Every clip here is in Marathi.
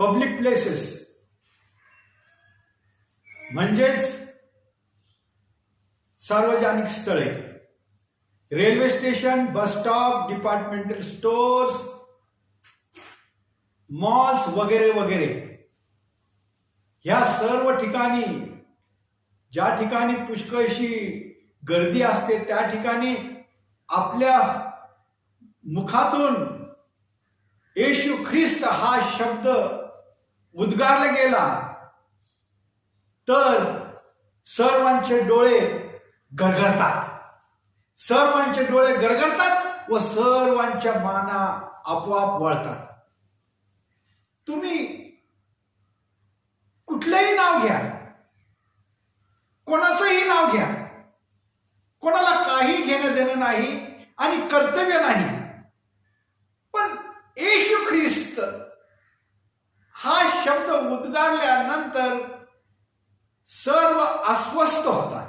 पब्लिक प्लेसेस म्हणजेच सार्वजनिक स्थळे, railway station, bus stop, departmental stores, malls वगैरे वगैरे, ह्या सर्व ठिकाणी ज्या ठिकाणी पुष्कळशी गर्दी असते त्या ठिकाणी आपल्या मुखातून येशू ख्रिस्त हा शब्द उद्गारला गेला तर सर्वांचे डोळे गरगरतात, सर्वांचे डोळे गरगरतात व सर्वांच्या माना आपोआप वळतात. तुम्ही कुठलंही नाव घ्या, कोणाचंही नाव घ्या, कोणाला काही घेणं देणं नाही आणि कर्तव्य नाही, पण येशू ख्रिस्त हा शब्द उद्गारल्यानंतर सर्व अस्वस्थ होतात.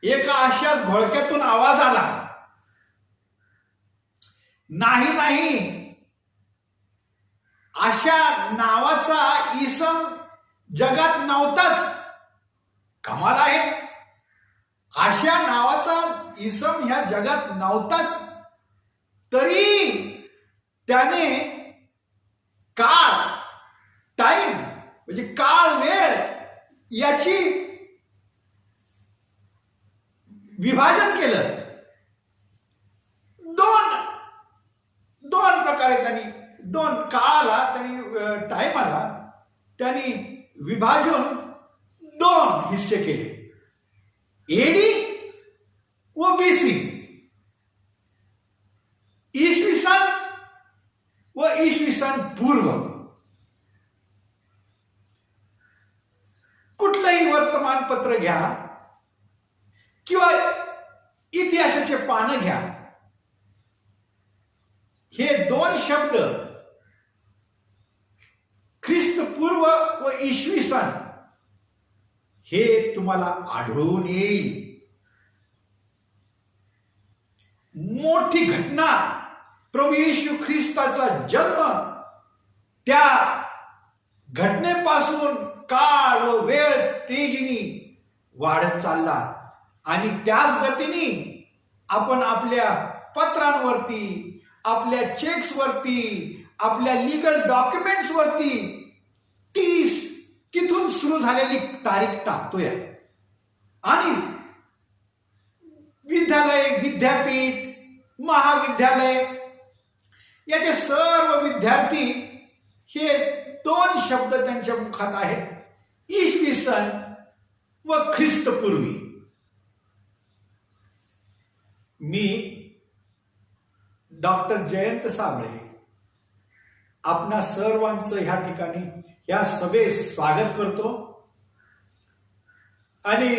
एका अशाच घोळक्यातून आवाज आला, नाही नाही, अशा नावाचा इसम जगात नव्हताच. कमाल आहे, अशा नावाचा इसम ह्या जगात नव्हताच, तरी त्याने काळ, टाइम म्हणजे काळ, वेळ याची विभाजन केलं. दोन प्रकारे त्यांनी, दोन काळाला त्यांनी, टाइमाला त्यांनी विभाजन दोन हिस्से केले, एडी व बीसी, इसवी सन व इसवी सन पूर्व. कुठलंही वर्तमानपत्र घ्या किंवा इतिहासाचे पानं घ्या, हे दोन शब्द ख्रिस्तपूर्व व इसवी सन हे तुम्हाला आढळून येईल. मोठी घटना, प्रभू येशू ख्रिस्ताचा जन्म, त्या घटनेपासून काळ व वेळ तेजीने वाढत चालला आणि त्याच गतीने आपण आपल्या पत्रांवरती, आपल्या चेक्सवरती, आपल्या लीगल डॉक्युमेंट्सवरती तिथून सुरू झालेली तारीख टाकतोय. आणि विद्यालय, विद्यापीठ, महाविद्यालय याचे सर्व विद्यार्थी हे दोन शब्द त्यांच्या मुखात आहेत, इसवी सन व ख्रिस्तपूर्वी. मी डॉक्टर जयंत साबळे आपणा सर्वांचं ह्या ठिकाणी या सभेस स्वागत करतो आणि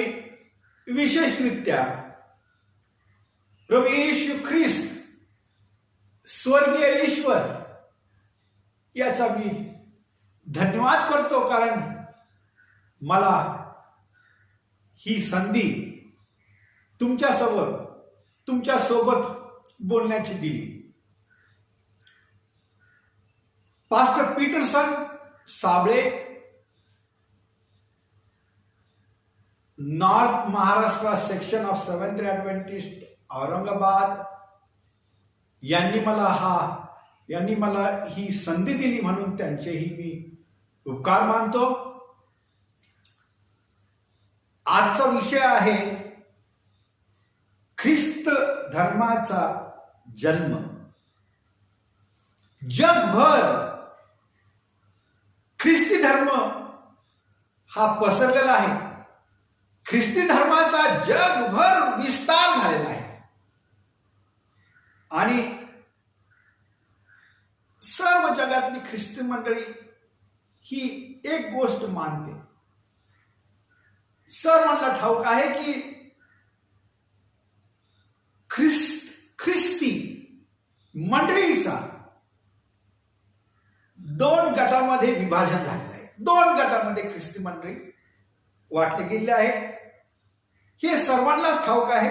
विशेषरित्या प्रभू येशू ख्रिस्त स्वर्गीय ईश्वर याचा मी धन्यवाद करतो, कारण मला ही संधी तुमच्या सोबत बोलण्याची दिली. Pastor Peterson Sabale, north Maharashtra section of seventh day Adventist Aurangabad यांनी मला ही संधी दिली म्हणून त्यांचेही मी उपकार मानतो. आजचा विषय आहे ख्रिस्त धर्माचा जन्म. जगभर ख्रिस्ती धर्म हा पसरलेला आहे. ख्रिस्ती धर्माचा जगभर विस्तार झालेला आहे आणि सर्व जगातली ख्रिस्ती मंडळी ही एक गोष्ट मानते. सर्वांना ठाऊक आहे की ख्रिस्ती मंडळीचा दोन गटामध्ये विभाजन झालेलं आहे. दोन गटामध्ये ख्रिस्ती मंडळी वाटले गेले आहे, हे सर्वांनाच ठाऊक आहे.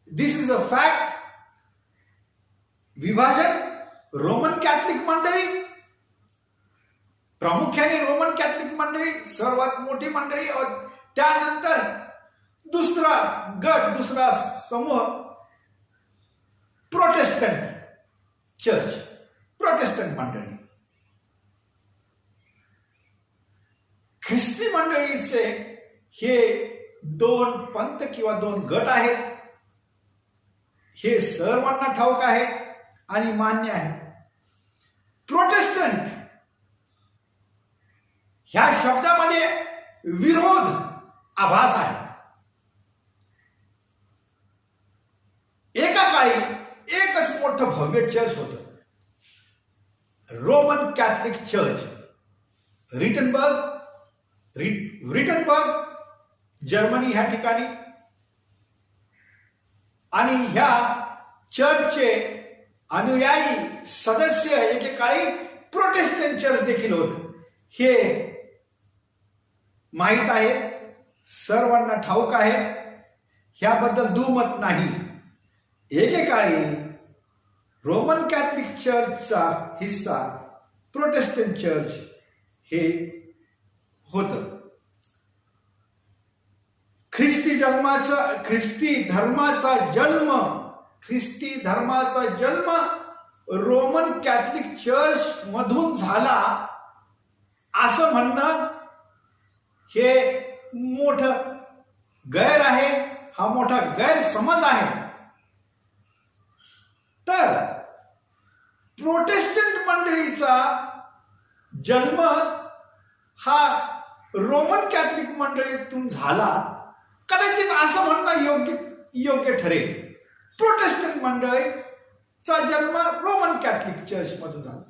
दिस इज अ फॅक्ट. विभाजन रोमन कॅथलिक मंडळी प्रामुख्याने रोमन कॅथलिक मंडळी सर्वात मोठी मंडळी, त्यानंतर दुसरा गट, दुसरा समूह प्रोटेस्टंट चर्च, प्रोटेस्टंट मंडळी. ख्रिस्ती मंडळीचे हे दोन पंथ किंवा दोन गट आहेत. हे सर्वांना ठाऊक आहे आणि मान्य आहे. प्रोटेस्टंट ह्या शब्दामध्ये विरोध आभास आहे. एका काळी एकच मोठं भव्य चर्च होतं, रोमन कॅथलिक चर्च, रिटनबर्ग जर्मनी ह्या ठिकाणी. आणि ह्या चर्चचे अनुयायी सदस्य एकेकाळी प्रोटेस्टंट चर्च देखील होते. हे माहीत आहे, सर्वांना ठाऊक आहे, ह्याबद्दल दुमत नाही. एकेकाळी रोमन कॅथलिक चर्चचा हिस्सा प्रोटेस्टंट चर्च हे होतं. ख्रिस्ती धर्माचा जन्म रोमन कॅथलिक चर्च मधून झाला असं म्हणणं हे मोठं गैर आहे, हा मोठा गैरसमज आहे. तर प्रोटेस्टंट मंडळीचा जन्म हा रोमन कॅथलिक मंडळीतून झाला, कदाचित असं म्हणणं योग्य ठरेल. प्रोटेस्टंट मंडळीचा जन्म रोमन कॅथलिक चर्च मधून झाला.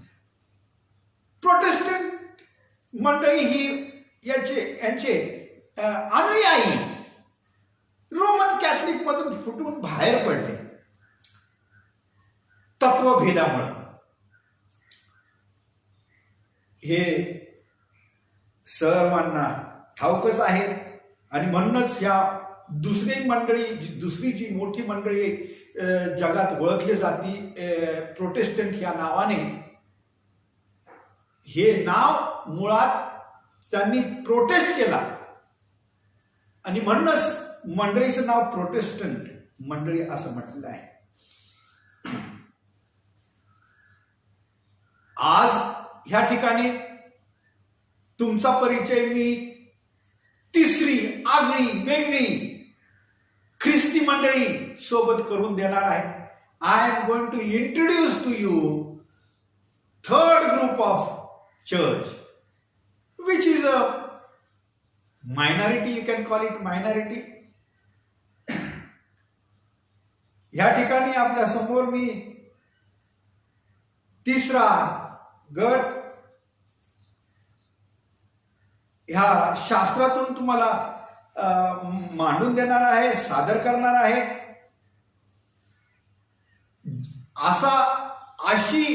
प्रोटेस्टंट मंडळी ही यांचे अनुयायी रोमन कॅथलिक मधून फुटून बाहेर पडले तत्वभेदामुळे. हे सर्वांना ठाऊकच आहे. आणि म्हणूनच या दुसरी जी मोठी मंडळी जगात ओळखली जाती प्रोटेस्टंट या नावाने, हे नाव मुळात त्यांनी प्रोटेस्ट केला आणि म्हणूनच मंडळीचं नाव प्रोटेस्टंट मंडळी असं म्हटलेलं आहे. आज ह्या ठिकाणी तुमचा परिचय मी तिसरी आगळी वेगळी ख्रिस्ती मंडळी सोबत करून देणार आहे. I am going to introduce to you third group of church which is a minority, you can call it minority. या ठिकाणी आपल्या समोर मी तिसरा गट ह्या शास्त्रातून तुम्हाला मांडून देणार आहे, सादर करणार आहे. अशी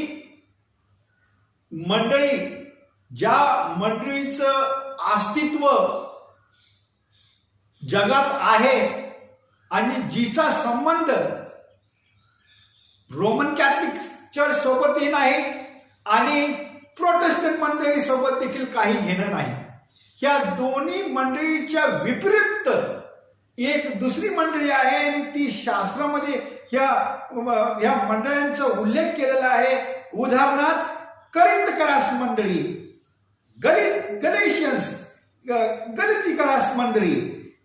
मंडळी, ज्या मंडळीचं अस्तित्व जगात आहे आणि जिचा संबंध रोमन कॅथलिक चर्च सोबतही नाही आणि प्रोटेस्टंट मंडळी सोबत देखील काही घेणं नाही. या दोन्ही मंडळीच्या विपरीत एक दुसरी मंडळी आहे आणि ती शास्त्रामध्ये या मंडळांचा उल्लेख केलेला आहे. उदाहरणार्थ करिंथकरास मंडळी, गलितिकरास मंडळी,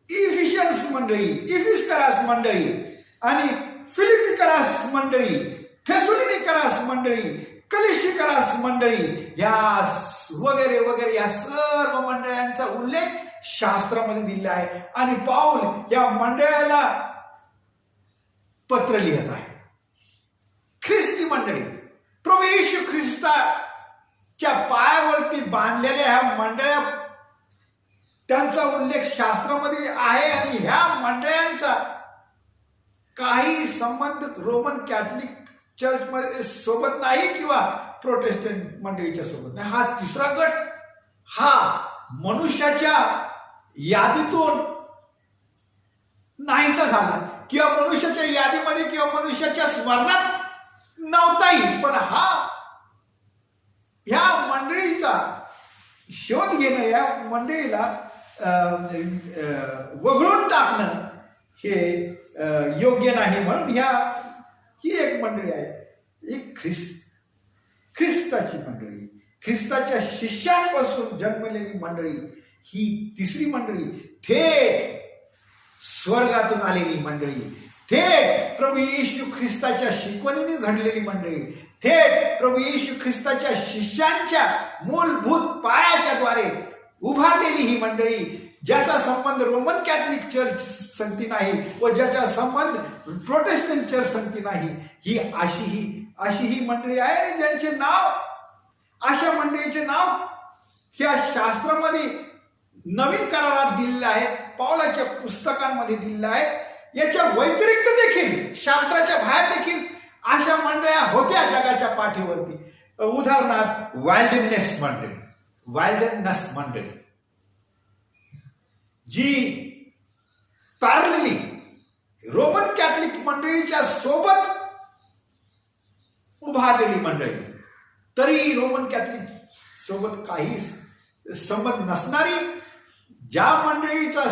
इफिशियन्स मंडळी, इफिस्करास मंडळी आणि फिलिपिकरास मंडळी, थेसलोनिकरास मंडळी, कलिशिकरास मंडळी, या वगैरे वगैरे या सर्व मंडळांचा उल्लेख शास्त्रामध्ये दिलेला आहे. आणि पाऊल या मंडळाला पत्र लिहित आहे. ख्रिस्ती मंडळी, प्रभू येशू ख्रिस्ताच्या पायावरती बांधलेल्या ह्या मंडळ्या, त्यांचा उल्लेख शास्त्रामध्ये आहे आणि ह्या मंडळांचा काही संबंध रोमन कॅथलिक चर्च सोबत नाही किंवा प्रोटेस्टंट मंडळीच्या सोबत नाही. हा तिसरा गट हा मनुष्याच्या यादीतून नाहीसा झाला किंवा मनुष्याच्या यादीमध्ये किंवा मनुष्याच्या स्मरणात नव्हताही, पण ह्या मंडळीचा शोध घेणं, या मंडळीला वगळून टाकणं हे योग्य नाही. म्हणून ही एक मंडळी आहे, ही ख्रिस्ताची मंडळी, ख्रिस्ताच्या शिष्यांपासून जन्मलेली मंडळी. ही तिसरी मंडळी थेट स्वर्गातून आलेली मंडळी, थेट प्रभू येशू ख्रिस्ताच्या शिकवणीने घडलेली मंडळी, थेट प्रभू येशू ख्रिस्ताच्या शिष्यांच्या मूलभूत पायाच्या द्वारे उभारलेली ही मंडळी, ज्याचा संबंध रोमन कॅथलिक चर्च संगती नाही व ज्याचा संबंध प्रोटेस्टंट चर्च संगती नाही. ही अशी ही मंडळी आहे, आणि ज्यांचे नाव, अशा मंडळीचे नाव ह्या शास्त्रामध्ये नवीन करारात दिलेले आहे, पौलाच्या पुस्तकांमध्ये दिलेले आहे. याच्या व्यतिरिक्त देखील, शास्त्राच्या बाहेर देखील अशा मंडळ्या होत्या जगाच्या पाठीवरती. उदाहरणार्थ वाइल्डनेस मंडळी, जी पॅरलली रोमन कॅथलिक मंडळीच्या सोबत उभारलेली मंडळी, तरी रोमन कॅथलिक सोबत काही संबंध नसणारी, ज्या मंडळीचा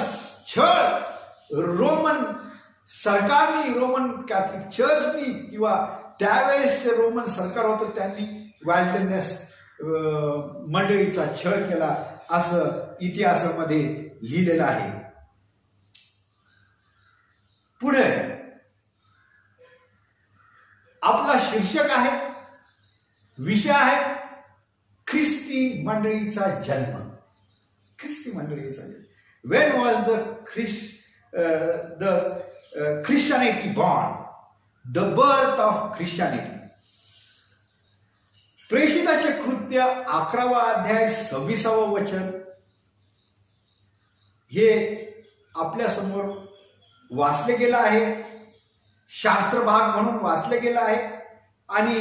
छळ रोमन सरकारने, रोमन कॅथलिक चर्चनी किंवा त्यावेळेस रोमन सरकार होतं त्यांनी वाइल्डनेस मंडळीचा छळ केला, असं इतिहासामध्ये लिहिलेलं आहे. पुढे आपला शीर्षक आहे, विषय आहे ख्रिस्ती मंडळीचा जन्म. ख्रिस्ती मंडळीचा जन्म. When was the Christianity born? The birth of Christianity. प्रेषिताचे कृत्य 11वा अध्याय 26वा वचन हे आपल्या समोर वाचले गेलं आहे, शास्त्र भाग म्हणून वाचले गेला आहे, आणि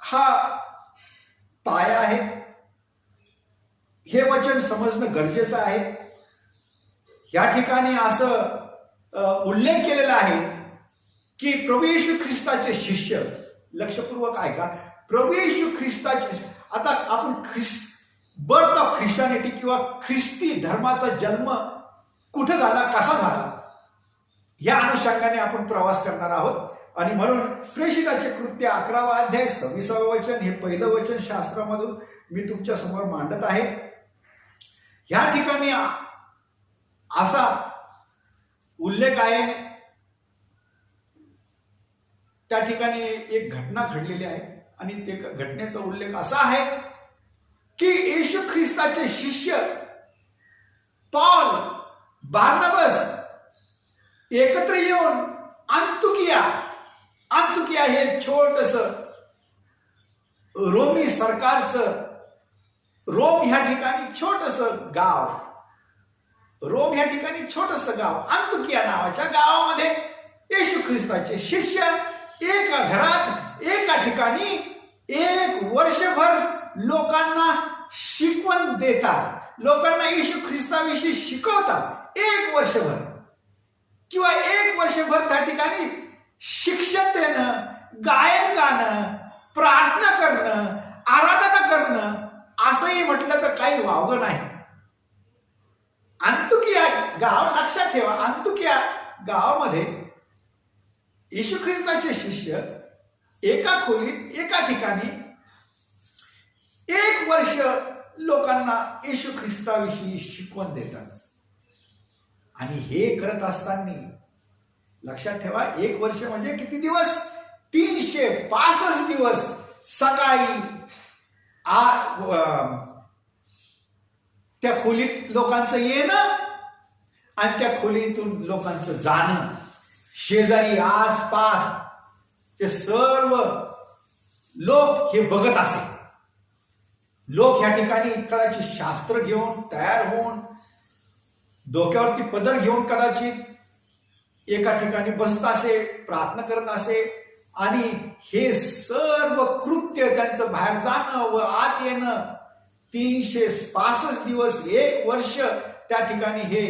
हा पाया आहे. हे वचन समजणं गरजेचं आहे. या ठिकाणी असं उल्लेख केलेला आहे की प्रभू येशू ख्रिस्ताचे शिष्य, लक्षपूर्वक ऐका, प्रभू येशू ख्रिस्ताचे, आता आपण बर्थ ऑफ ख्रिश्चनिटी किंवा ख्रिस्ती धर्माचा जन्म कुठं झाला, कसा झाला, या अनुषंगाने आपण प्रवास करणार आहोत. आणि म्हणून प्रेषिताचे कृत्य 11वा अध्याय 26वा वचन हे पहिलं वचन शास्त्रामधून मी तुमच्या समोर मांडत आहे. या ठिकाणी असा उल्लेख आहे, त्या ठिकाणी एक घटना घडलेली आहे, आणि ते घटनेचा उल्लेख असा आहे की येशू ख्रिस्ताचे शिष्य पौल, बार्नबास एकत्र येऊन अंतुकिया हे छोटस रोमी सरकारचं, रोम ह्या ठिकाणी छोटस गाव, अंतुकिया नावाच्या गावामध्ये येशू ख्रिस्ताचे शिष्य एका घरात, एका ठिकाणी 1 वर्षभर लोकांना शिकवण देतात, लोकांना येशू ख्रिस्ताविषयी शिकवतात. 1 वर्षभर किंवा 1 वर्षभर त्या ठिकाणी शिक्षण देणं, गायन गाणं, प्रार्थना करणं, आराधना करणं, असंही म्हटलं तर काही वावगं नाही. अंतुकिया गाव, लक्षात ठेवा, अंतुकिया गावामध्ये येशू ख्रिस्ताचे शिष्य एका खोलीत, एका ठिकाणी 1 वर्ष लोकांना येशू ख्रिस्ताविषयी शिकवण देतात. आणि हे करत असताना लक्षात ठेवा, 1 वर्ष म्हणजे किती दिवस? 365 दिवस सकाळी त्या खोलीत लोकांचं येणं आणि त्या खोलीतून लोकांचं जाणं, शेजारी आसपास ते सर्व लोक हे बघत असे. लोक ह्या ठिकाणी कदाचित शास्त्र घेऊन तयार होऊन, डोक्यावरती पदर घेऊन कदाचित एका ठिकाणी बसत असे, प्रार्थना करत असे, आणि हे सर्व कृत्य त्यांचं बाहेर जाणं व आत येणं 365 दिवस, 1 वर्ष त्या ठिकाणी हे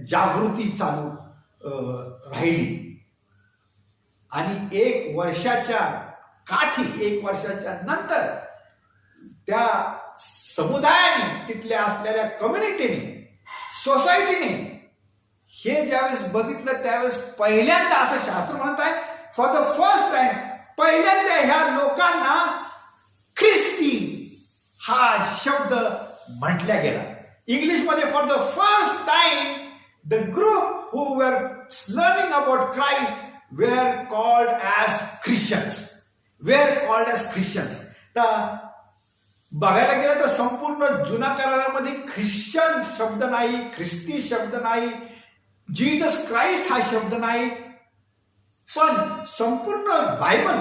जागृती चालू राहिली. आणि 1 वर्षाच्या काठी, 1 वर्षाच्या नंतर त्या समुदायाने, तिथल्या असलेल्या कम्युनिटीने, सोसायटीने हे ज्यावेळेस बघितलं त्यावेळेस पहिल्यांदा असं शास्त्र म्हणत आहे, फॉर द फर्स्ट टाइम पहिल्यांदा ह्या लोकांना ख्रिस्ती हा शब्द म्हटला गेला. इंग्लिशमध्ये for the first time the group who were learning about Christ were called as Christians. तर बघायला गेलं तर संपूर्ण जुना करारामध्ये ख्रिश्चन शब्द नाही, ख्रिस्ती शब्द नाही, जीसस क्राइस्ट हा शब्द नाही. पण संपूर्ण बायबल,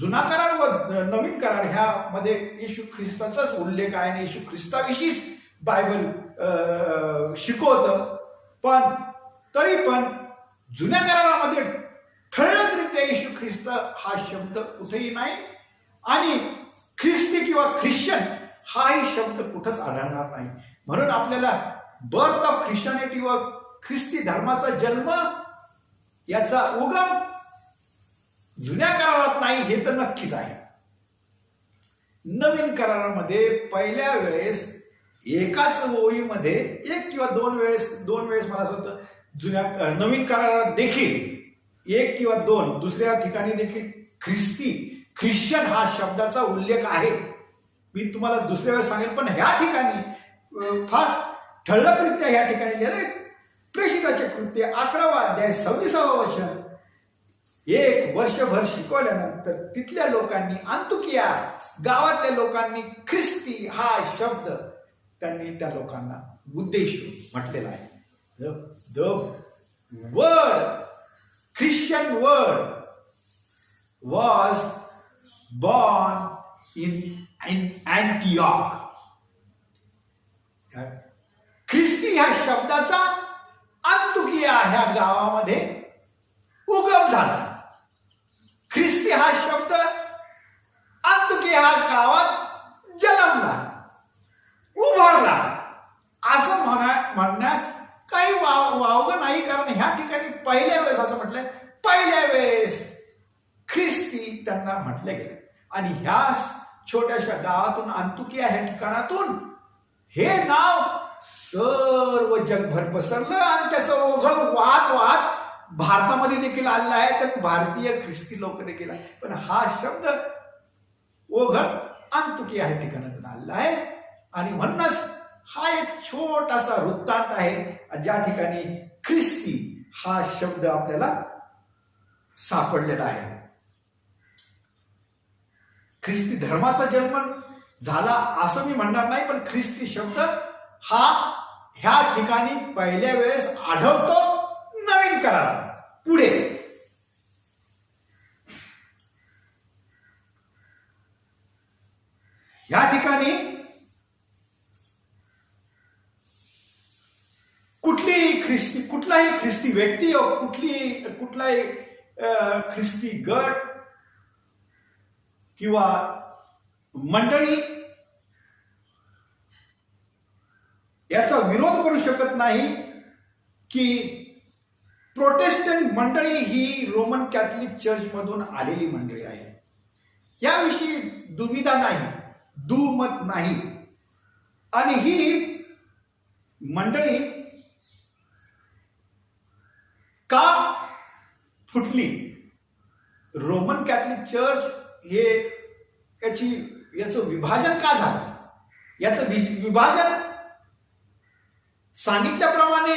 जुना करार व नवीन करार ह्यामध्ये येशू ख्रिस्ताचाच उल्लेख आहे आणि येशू ख्रिस्ताविषयीच बायबल शिकवतं. पण तरी पण जुन्या करारामध्ये ठळकरित्या येशू ख्रिस्त हा शब्द कुठेही नाही आणि ख्रिस्ती किंवा ख्रिश्चन हाही शब्द कुठंच आढळणार नाही. म्हणून आपल्याला बर्थ ऑफ ख्रिश्चनिटी व ख्रिस्ती धर्माचा जन्म याचा उगम जुन्या करारात नाही हे तर नक्कीच आहे. नवीन करारामध्ये पहिल्या वेळेस एकाच ओळीमध्ये एक किंवा दोन वेळेस मला असं होतं, नवीन करारात देखील एक किंवा दोन दुसऱ्या ठिकाणी देखील ख्रिश्चन हा शब्दाचा उल्लेख आहे. मी तुम्हाला दुसऱ्या वेळेस सांगेल, पण ह्या ठिकाणी फार ठळकरित्या ह्या ठिकाणी लिहिलंय, प्रेषिताचे कृत्य 11वा अध्याय 26वा वचन. एक वर्षभर शिकवल्यानंतर तिथल्या लोकांनी, अंतुकिया गावातल्या लोकांनी ख्रिस्ती हा शब्द त्यांनी त्या लोकांना उद्देशून म्हटलेला आहे. The word Christian word was born in Antioch. ख्रिस्ती ह्या शब्दाचा अंतुकिया ह्या गावामध्ये उगम झाला. ख्रिस्ती हा शब्द अंतुकिया ह्या गावात जन्मला, उभारला असं म्हणण्यास काही वावगं नाही. कारण ह्या ठिकाणी पहिल्या वेळेस असं म्हटलंय, पहिल्या वेळेस ख्रिस्ती त्यांना म्हटले गेले आणि ह्या छोट्याशा गावातून, अंतुकिया ह्या ठिकाणातून हे नाव सर्व जगभर पसरलं आणि त्याचं ओघळ वाहत भारतामध्ये देखील आलेला आहे. तर भारतीय ख्रिस्ती लोक देखील आहे. पण हा शब्द ओघळ अंतुकिया ह्या ठिकाणातून आलेला आहे आणि म्हणूनच हा एक छोटासा वृत्तांत आहे ज्या ठिकाणी ख्रिस्ती हा शब्द आपल्याला सापडलेला आहे. ख्रिस्ती धर्माचा जन्म झाला असं मी म्हणणार नाही, पण ख्रिस्ती शब्द हा ह्या ठिकाणी पहिल्या वेळेस आढळतो नवीन करारात. पुढे ह्या ठिकाणी कुठलाही ख्रिस्ती व्यक्ती, कुठलाही ख्रिस्ती गट किंवा मंडळी याचा विरोध करू शकत नाही की प्रोटेस्टंट मंडळी ही रोमन कॅथलिक चर्च मधून आलेली मंडळी आहे. याविषयी दुविधा नाही, दुमत नाही. आणि ही मंडळी का फुटली? रोमन कॅथलिक चर्च हे याचं विभाजन का झालं? याचं विभाजन सांगितल्याप्रमाणे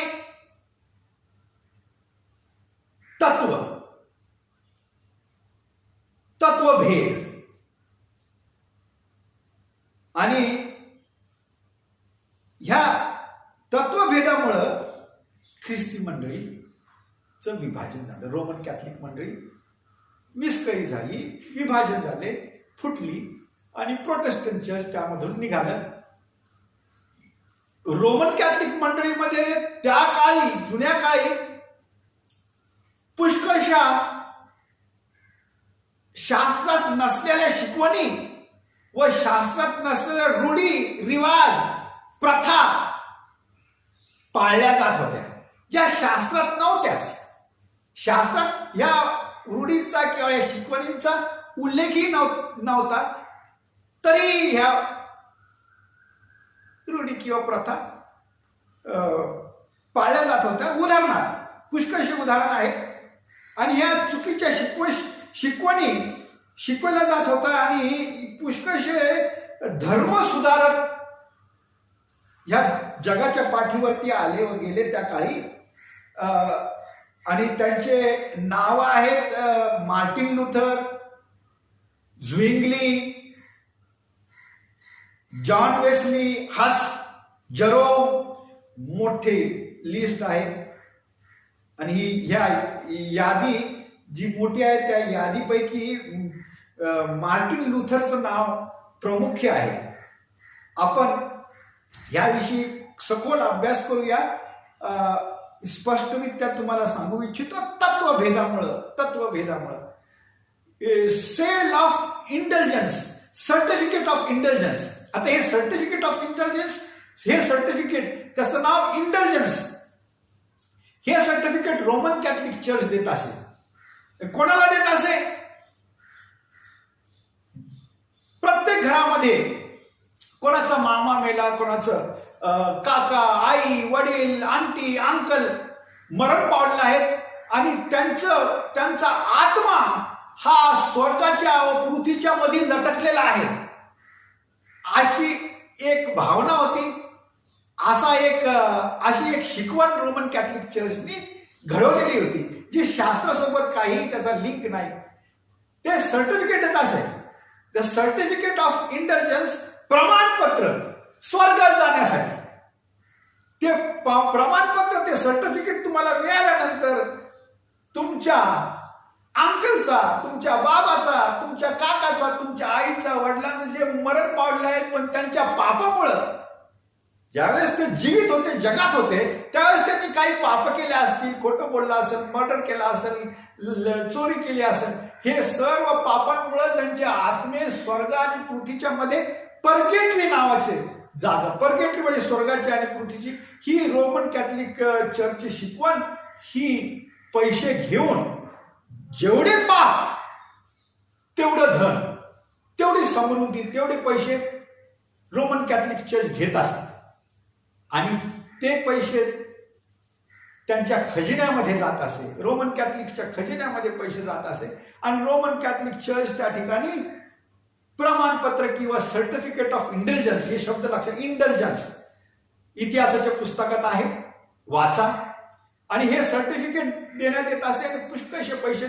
तत्वभेद आणि ह्या तत्वभेदामुळं ख्रिस्ती मंडळीचं विभाजन झालं. रोमन कॅथलिक मंडळी विस्कळीत झाली, विभाजन झाले, फुटली आणि प्रोटेस्टंट चर्च त्यामधून निघालं. रोमन कॅथलिक मंडळीमध्ये त्या काळी, जुन्या काळी पुष्कळशा शास्त्रात नसलेल्या शिकवणी व शास्त्रात नसलेल्या रूढी, रिवाज, प्रथा पाळल्या जात होत्या, ज्या शास्त्रात नव्हत्याच. शास्त्रात या रूढींचा किंवा या शिकवणींचा उल्लेखही नव्हता. तरी ह्या रूढी किंवा प्रथा पाळल्या जात होत्या. उदाहरणार्थ पुष्कळशी उदाहरण आहेत. आणि ह्या चुकीच्या शिकवणी शिकवल्या जात होत्या आणि पुष्कळशे धर्मसुधारक ह्या जगाच्या पाठीवरती आले व गेले त्या काळी. आणि त्यांचे नाव आहेत मार्टिन लुथर, झ्विंगली, जॉन वेस्ली, हस, जरोम, मोठी लिस्ट आहे. आणि ह्या यादी जी मोठी आहे त्या यादीपैकी मार्टिन लुथरचं नाव प्रमुख आहे. आपण याविषयी सखोल अभ्यास करूया. स्पष्टरित्या तुम्हाला सांगू इच्छितो तत्वभेदामुळं cell of intelligence, certificate of intelligence. आता हे सर्टिफिकेट ऑफ इंटेलिजन्स, हे सर्टिफिकेट त्याचं नाव इंटेलिजन्स, हे सर्टिफिकेट रोमन कॅथलिक चर्च देत असे. कोणाला देत असे? प्रत्येक घरामध्ये कोणाचा मामा मेला, कोणाचं काका, आई, वडील, आंटी, अंकल मरण पावलेले आहेत आणि त्यांचा आत्मा हा स्वर्गाच्या व पृथ्वीच्या मध्ये लटकलेला आहे, अशी एक भावना होती. अशी एक शिकवण रोमन कॅथलिक चर्चने घडवलेली होती, जी शास्त्रासोबत काही त्याचा लिंक नाही. ते सर्टिफिकेट देत असे. द सर्टिफिकेट ऑफ इंटेलिजन्स, प्रमाणपत्र स्वर्गात जाण्यासाठी. ते प्रमाणपत्र, ते सर्टिफिकेट तुम्हाला मिळाल्यानंतर तुमच्या अंकलचा, तुमच्या बाबाचा, तुमच्या काकाचा, तुमच्या आईचा, वडिलांचं जे मरण पावलेलं आहे पण त्यांच्या पापामुळं, ज्यावेळेस ते जीवित होते, जगात होते, त्यावेळेस त्यांनी काही पाप केले असतील, खोटं बोललं असेल, मर्डर केला असेल, चोरी केली असेल, हे सर्व पापांमुळे त्यांचे आत्मे स्वर्ग आणि पृथ्वीच्या मध्ये पर्गेटरी नावाचे जागा, पर्गेटरी म्हणजे स्वर्गाची आणि पृथ्वीची, ही रोमन कॅथलिक चर्चची शिकवण. ही पैसे घेऊन जेवढे पाप तेवढं धन, तेवढी समृद्धी, तेवढे पैसे रोमन कॅथलिक चर्च घेत असतात आणि ते पैसे त्यांच्या खजिन्यामध्ये जात असे. रोमन कॅथलिकच्या खजिन्यामध्ये पैसे जात असे आणि रोमन कॅथलिक चर्च त्या ठिकाणी प्रमाणपत्र किंवा सर्टिफिकेट ऑफ इंटेलिजन्स, हे शब्द लक्षात, इंटेलिजन्स इतिहासाच्या पुस्तकात आहे, वाचा. आणि हे सर्टिफिकेट देण्यात येत असे आणि पुष्कळशे पैसे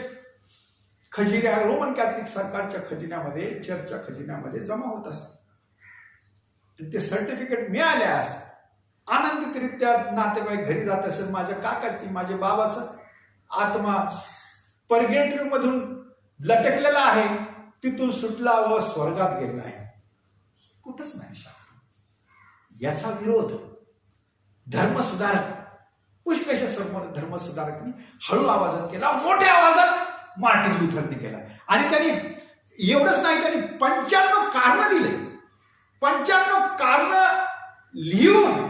खजिन्या, रोमन कॅथलिक सरकारच्या खजिन्यामध्ये, चर्चच्या खजिन्यामध्ये जमा होत असतात. ते सर्टिफिकेट मिळाल्यास आनंदितरित्या नातेवाईक घरी जात असेल. माझ्या काकाची, माझ्या बाबाचं आत्मा पर्गेटरी मधून लटकलेला आहे, तिथून सुटला व स्वर्गात गेलेला आहे. कुठंच नाही शास्त्र. याचा विरोध धर्मसुधारक, पुष्कळशे समोर धर्मसुधारकांनी हळू आवाजात केला, मोठ्या आवाजात मार्टिन लुथरने केला. आणि त्यांनी एवढंच नाही, त्यांनी 95 कारण दिले. 95 कारण लिहून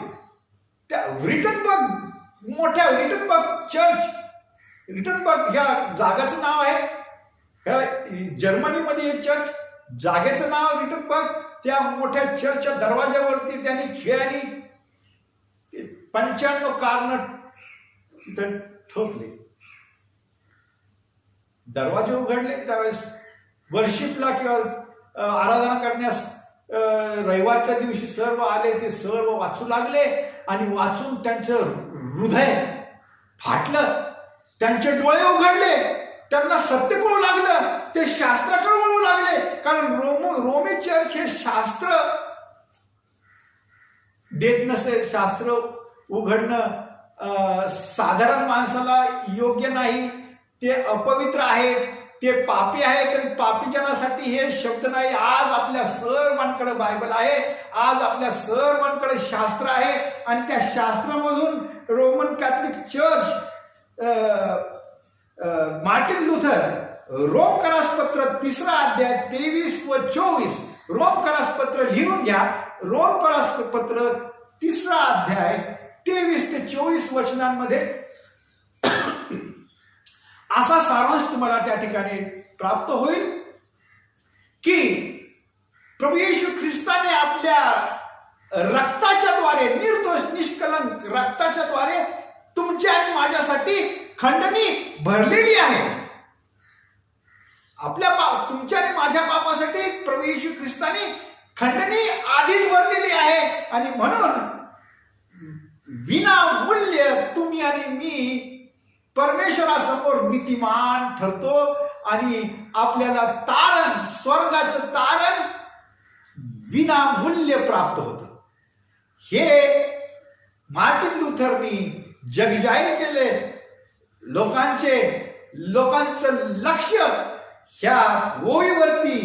त्या रिटनबर्ग, मोठ्या रिटनबर्ग चर्च, रिटनबर्ग ह्या जागाचं नाव आहे, ह्या जर्मनीमध्ये हे चर्च, जागेचं नाव रिटनबर्ग. त्या मोठ्या चर्चच्या दरवाज्यावरती त्यांनी खेळानी 95 कारण तिथं ठोकले. दरवाजे उघडले त्यावेळेस वर्शिपला किंवा आराधना करण्यास रविवारच्या दिवशी सर्व आले. ते सर्व वाचू लागले आणि वाचून त्यांचं हृदय फाटलं, त्यांचे डोळे उघडले, त्यांना सत्य कळू लागलं, ते शास्त्राकडे वळू लागले. कारण रोमी चर्च हे शास्त्र देत नसे. शास्त्र उघडणं साधारण माणसाला योग्य नाही, ते अपवित्र आहे, ते पापी आहेत आणि पापी जनासाठी हे शब्द नाही. आज आपल्या सर्वांकडे बायबल आहे, आज आपल्या सर्वांकडे शास्त्र आहे आणि त्या शास्त्रामधून Roman Catholic church, Martin Luther, Rome करासपत्र 3 अध्याय 23 व 24, रोम करासपत्र लिहून घ्या. रोम करासपत्र 3 अध्याय 23 ते 24 वचनांमध्ये असा सारांश तुम्हाला त्या ठिकाणी प्राप्त होईल की प्रभू येशू ख्रिस्ताने आपल्या रक्ताच्या द्वारे, निर्दोष निष्कलंक रक्ताच्या द्वारे तुमच्या आणि माझ्यासाठी खंडणी भरलेली आहे. तुमच्या आणि माझ्या पापासाठी प्रभू येशू ख्रिस्ताने खंडणी आधीच भरलेली आहे. आणि म्हणून विनामूल्य तुम्ही आणि मी परमेश्वरासमोर नीतिमान ठरतो आणि आपल्याला तारण, स्वर्गाचं तारण विनामूल्य प्राप्त होतं. हे मार्टिन लुथरनी जगजाहीर केले. लोकांचं लक्ष ह्या ओळीवरती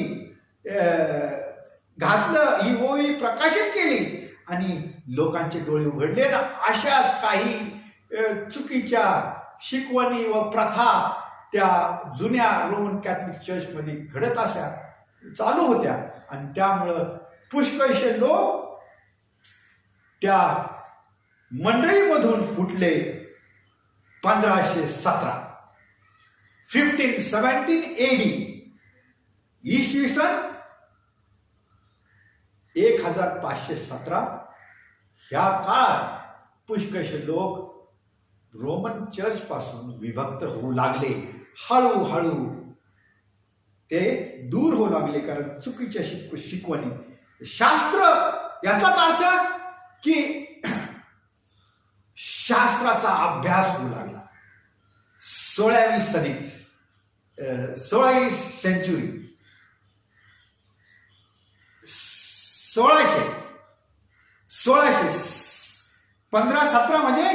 घातलं, ही ओळी प्रकाशित केली आणि लोकांचे डोळे उघडले ना. अशाच काही चुकीच्या शिकवणी व प्रथा त्या जुन्या रोमन कॅथलिक चर्चमध्ये घडत अशा चालू होत्या आणि त्यामुळं पुष्कळशे लोक त्या मंडळीमधून फुटले. 1517 AD, इसवी सन 1517 ह्या काळात पुष्कळशे लोक रोमन चर्च पासून विभक्त होऊ लागले. हळूहळू ते दूर होऊ लागले, कारण चुकीच्या शिकवणी. शास्त्र याचाच अर्थ की शास्त्राचा अभ्यास होऊ लागला. 16वी सदी, 16वी सेंचुरी, 1517 म्हणजे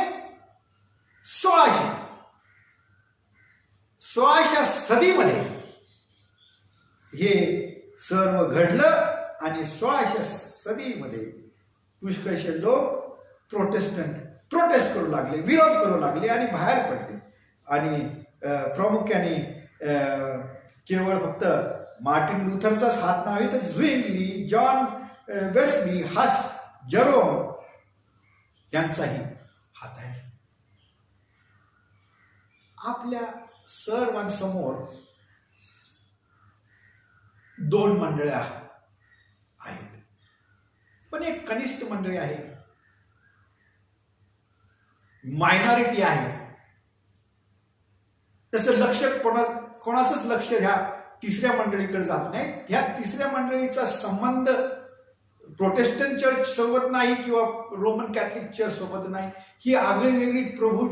1600 सदीमध्ये हे सर्व घडलं आणि 1600 सदीमध्ये पुष्कळशे लोक प्रोटेस्ट करू लागले, विरोध करू लागले आणि बाहेर पडले. आणि प्रामुख्याने केवळ फक्त मार्टिन लुथरचाच हात नाही, तर झुइंगली, जॉन वेस्ली, हस, जेरोम यांचाही हात आहे. आपल्या सर्वांसमोर 2 मंडळ्या आहेत, पण एक कनिष्ठ मंडळी आहे, मायनॉरिटी आहे. त्याचं लक्ष कोणाचंच लक्ष ह्या तिसऱ्या मंडळीकडे जात नाही. ह्या तिसऱ्या मंडळीचा संबंध प्रोटेस्टंट चर्च सोबत नाही किंवा रोमन कॅथलिक चर्च सोबत नाही. ही आगळीवेगळी प्रभू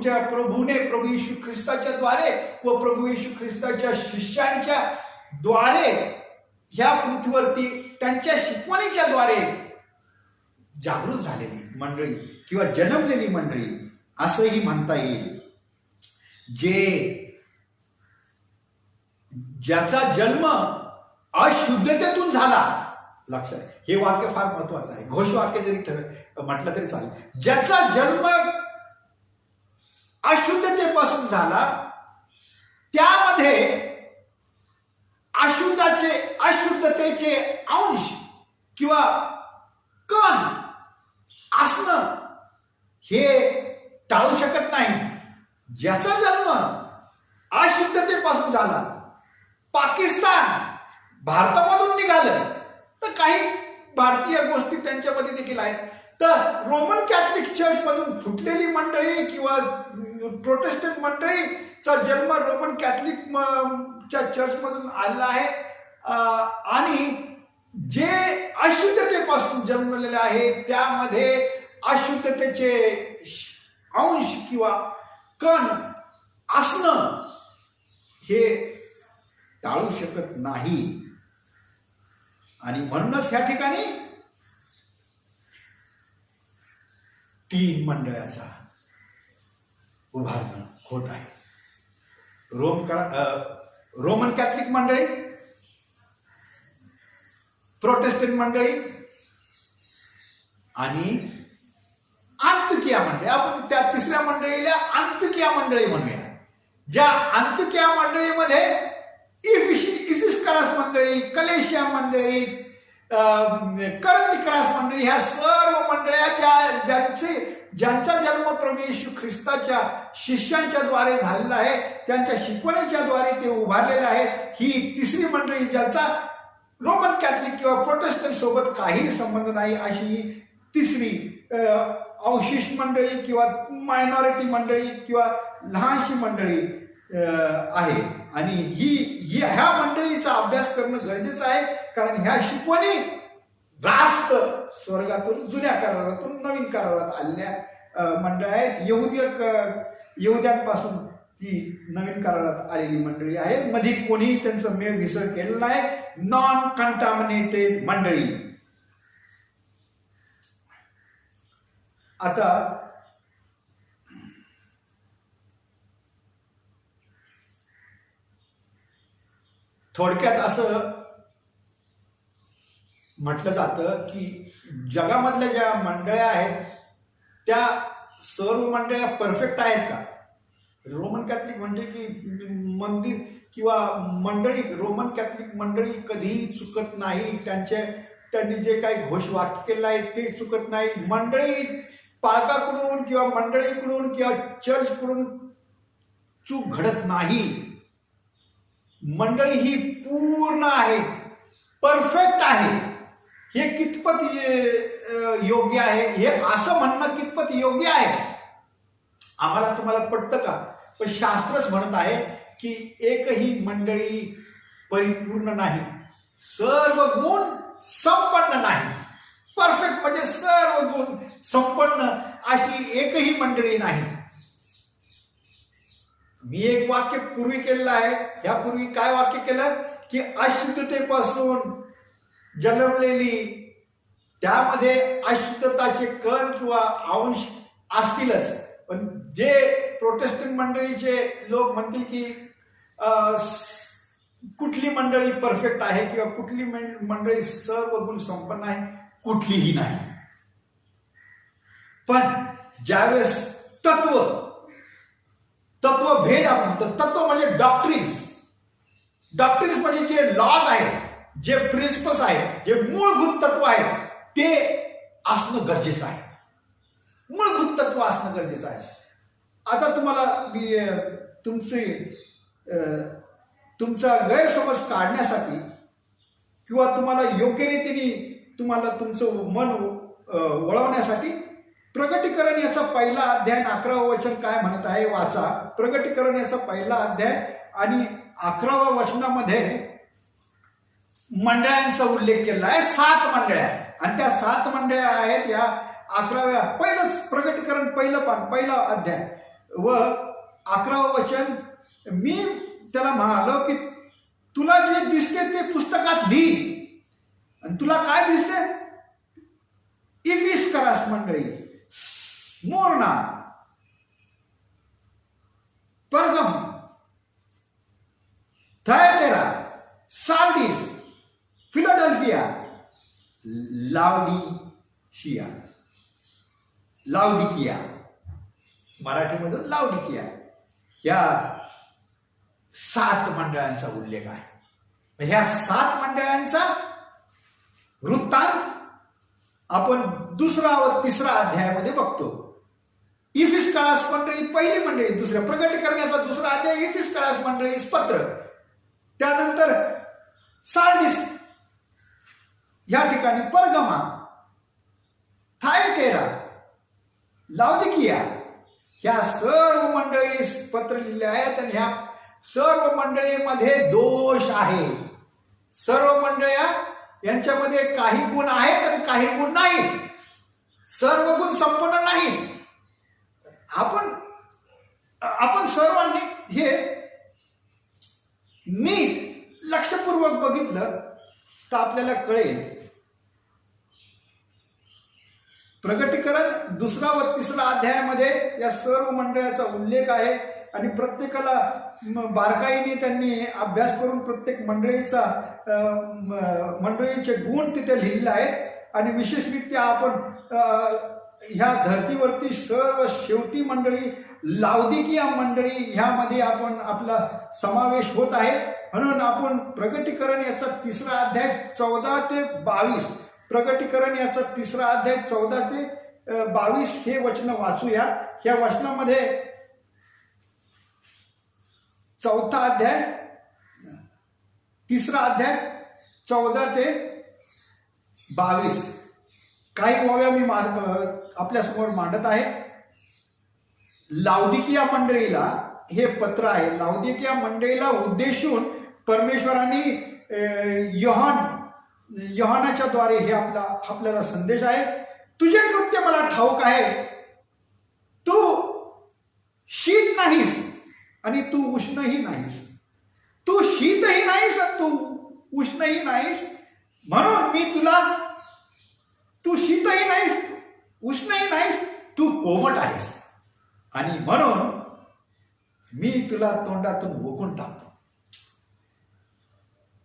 येशू ख्रिस्ताच्या द्वारे व प्रभू येशू ख्रिस्ताच्या शिष्यांच्या द्वारे ह्या पृथ्वीवरती त्यांच्या शिकवणीच्या द्वारे जागृत झालेली मंडळी किंवा जन्मलेली मंडळी असंही म्हणता येईल. ज्याचा जन्म अशुद्धतेतून झाला. लक्षात, हे वाक्य फार महत्वाचं आहे. घोषवाक्य जरी म्हटलं तरी चालेल. ज्याचा जन्म अशुद्धतेपासून झाला, त्यामध्ये अशुद्धतेचे अंश किंवा कण असणं हे टाळू शकत नाही. ज्याचा जन्म अशुद्धतेपासून झाला, पाकिस्तान भारतामधून निघालं, तर काही भारतीय गोष्टी त्यांच्यामध्ये देखील आहेत. तर रोमन कॅथलिक चर्च मधून फुटलेली मंडळी किंवा प्रोटेस्टंट मंडळीचा जन्म रोमन कॅथलिक चर्च मधून आलेला आहे. आणि जे अशुद्धतेपासून जन्मलेले आहे त्यामध्ये अशुद्धतेचे अंश किंवा कण असणं हे टाळू शकत नाही. आणि म्हणूनच ह्या ठिकाणी 3 मंडळाचा उभारणं होत आहे. रोमन कॅथलिक मंडळी, प्रोटेस्टंट मंडळी आणि अंतकिया मंडळी. आपण त्या तिसऱ्या मंडळीला अंतकिया मंडळी म्हणूया. ज्या अंतकिया मंडळीमध्ये इफिस्करास मंडळी, कलेशिया मंडळी, करंतिकरास मंडळी, ह्या सर्व मंडळ्या ज्यांचा जन्म प्रभू येशू ख्रिस्ताच्या शिष्यांच्या द्वारे झालेला आहे, त्यांच्या शिकवणीच्या द्वारे ते उभारलेले आहे. ही तिसरी मंडळी ज्याचा रोमन कॅथलिक किंवा प्रोटेस्टंट सोबत काही संबंध नाही, अशी तिसरी अवशिष्ट मंडळी किंवा मायनॉरिटी मंडळी किंवा लहानशी मंडळी आहे. आणि ह्या मंडळीचा अभ्यास करणं गरजेचं आहे, कारण ह्या शिकवणी रास्त स्वर्गातून, जुन्या करारातून नवीन करारात आलेल्या मंडळ आहेत. यहुद्यांपासून ती नवीन करारात आलेली मंडळी आहे. मध्ये कोणीही त्यांचं मेळ घिसळ केलेलं नाही. नॉन कंटामिनेटेड मंडळी. आता थोडक्यात असं म्हटलं जातं की जगामधल्या ज्या मंडळ्या आहेत त्या सर्व मंडळ्या परफेक्ट आहेत का? रोमन कॅथलिक म्हणजे की मंदिर किंवा मंडळी, रोमन कॅथलिक मंडळी कधीही चुकत नाही. त्यांनी जे काही घोषवाक्य केलं आहे ते चुकत नाही. मंडळी पालकाकडून किंवा मंडळीकडून किंवा चर्चकडून चूक घडत नाही. मंडळी ही पूर्ण आहे, परफेक्ट आहे. हे कितपत योग्य आहे, हे असं म्हणणं कितपत योग्य आहे? आम्हाला तुम्हाला पटतं का? पण शास्त्रच म्हणत आहे की एकही मंडळी परिपूर्ण नाही, सर्व गुण संपन्न नाही. परफेक्ट म्हणजे सर्व गुण संपन्न अशी एकही मंडळी नाही. मी एक वाक्य पूर्वी केलेलं आहे. यापूर्वी काय वाक्य केलं की अशुद्धतेपासून जन्मलेली, त्यामध्ये अशुद्धताचे कण किंवा अंश असतीलच. पण जे प्रोटेस्टंट मंडळीचे लोक म्हणतील की कुठली मंडळी परफेक्ट आहे किंवा कुठली मंडळी सर्व गुण संपन्न आहे, कुठलीही नाही. पण ज्यावेळेस तत्वभेद आपण म्हणतो, तत्व म्हणजे डॉक्ट्रिन्स म्हणजे जे लॉज आहेत, जे प्रिन्सिपल्स आहेत, जे मूलभूत तत्व आहेत ते असणं गरजेचं आहे. मूलभूत तत्व असणं गरजेचं आहे. आता तुम्हाला मी तुमचा गैरसमज काढण्यासाठी किंवा तुम्हाला योग्य रीतीने तुम्हाला तुमचं मन वळवण्यासाठी प्रगटीकरण याचा पहिला अध्याय 11वं वचन काय म्हणत आहे वाचा. प्रगटीकरण याचा पहिला अध्याय आणि 11व्या वचनामध्ये मंडळांचा उल्लेख केला आहे. 7 मंडळ्या, आणि त्या 7 मंडळ्या आहेत या 11व्या, पहिलंच प्रगटीकरण पहिला अध्याय व 11वं वचन. मी त्याला म्हणालो की तुला जे दिसते ते पुस्तकात लिही. आणि तुला काय दिसते? इफिसकरास मंडळी, स्मुर्ना, परगम, थयाटेरा, सार्डिस, फिलाडेल्फिया, लाउडिकिया, मराठीमधून लाउडिकिया, या 7 मंडळांचा उल्लेख आहे. ह्या 7 मंडळांचा वृत्तांत आपण 2रा व 3रा अध्यायामध्ये बघतो. इफिसकरास मंडळी पहिली मंडळी, दुसऱ्या प्रगटीकरणाचा 2रा अध्याय इफिसकरास मंडळी पत्र, त्यानंतर सार्डिस या ठिकाणी, परगमा, थायटेरा, लाउदिकिया, ह्या सर्व मंडळीस पत्र लिहिले आहेत. आणि ह्या सर्व मंडळीमध्ये दोष आहे. सर्व मंडळ्या यांच्यामध्ये काही गुण आहेत आणि काही गुण नाहीत. सर्व गुण संपन्न नाहीत. आपण सर्वांनी हे नीट लक्षपूर्वक बघितलं तर आपल्याला कळेल. प्रगटीकरण 2रा व 3रा अध्यायामध्ये या सर्व मंडळाचा उल्लेख आहे. आणि प्रत्येकाला बारकाईने त्यांनी अभ्यास करून प्रत्येक मंडळीचे गुण तिथे लिहिलेले आहेत. आणि विशेषरित्या आपण ह्या धर्तीवरती सर्व शेवटी मंडळी, लाउदिकिया मंडळी, ह्यामध्ये आपला समावेश होत आहे. म्हणून आपण प्रगटीकरण याचा 3रा अध्याय 14 ते 22, प्रगटीकरण याचा 3रा अध्याय 14 ते 22 हे वचन वाचूया. ह्या वचनामध्ये 4था अध्याय, 3रा अध्याय 14 ते 22 काही ओव्या मी आपल्यासमोर मांडत आहे. लाउदिकिया मंडळीला हे पत्र आहे. लाउदिकिया मंडळीला उद्देशून परमेश्वराने योहानाच्या द्वारे हे आपल्याला संदेश आहे. तुझे कृत्य मला ठाऊक आहे, तू शीत नाहीस आणि तू उष्णही नाहीस. तू शीतही नाहीस आणि तू उष्णही नाहीस, म्हणून मी तुला, तू शीतही नाहीस उष्णही नाहीस, तू कोमट आहेस, आणि म्हणून मी तुला तोंडातून वोकून टाकतो.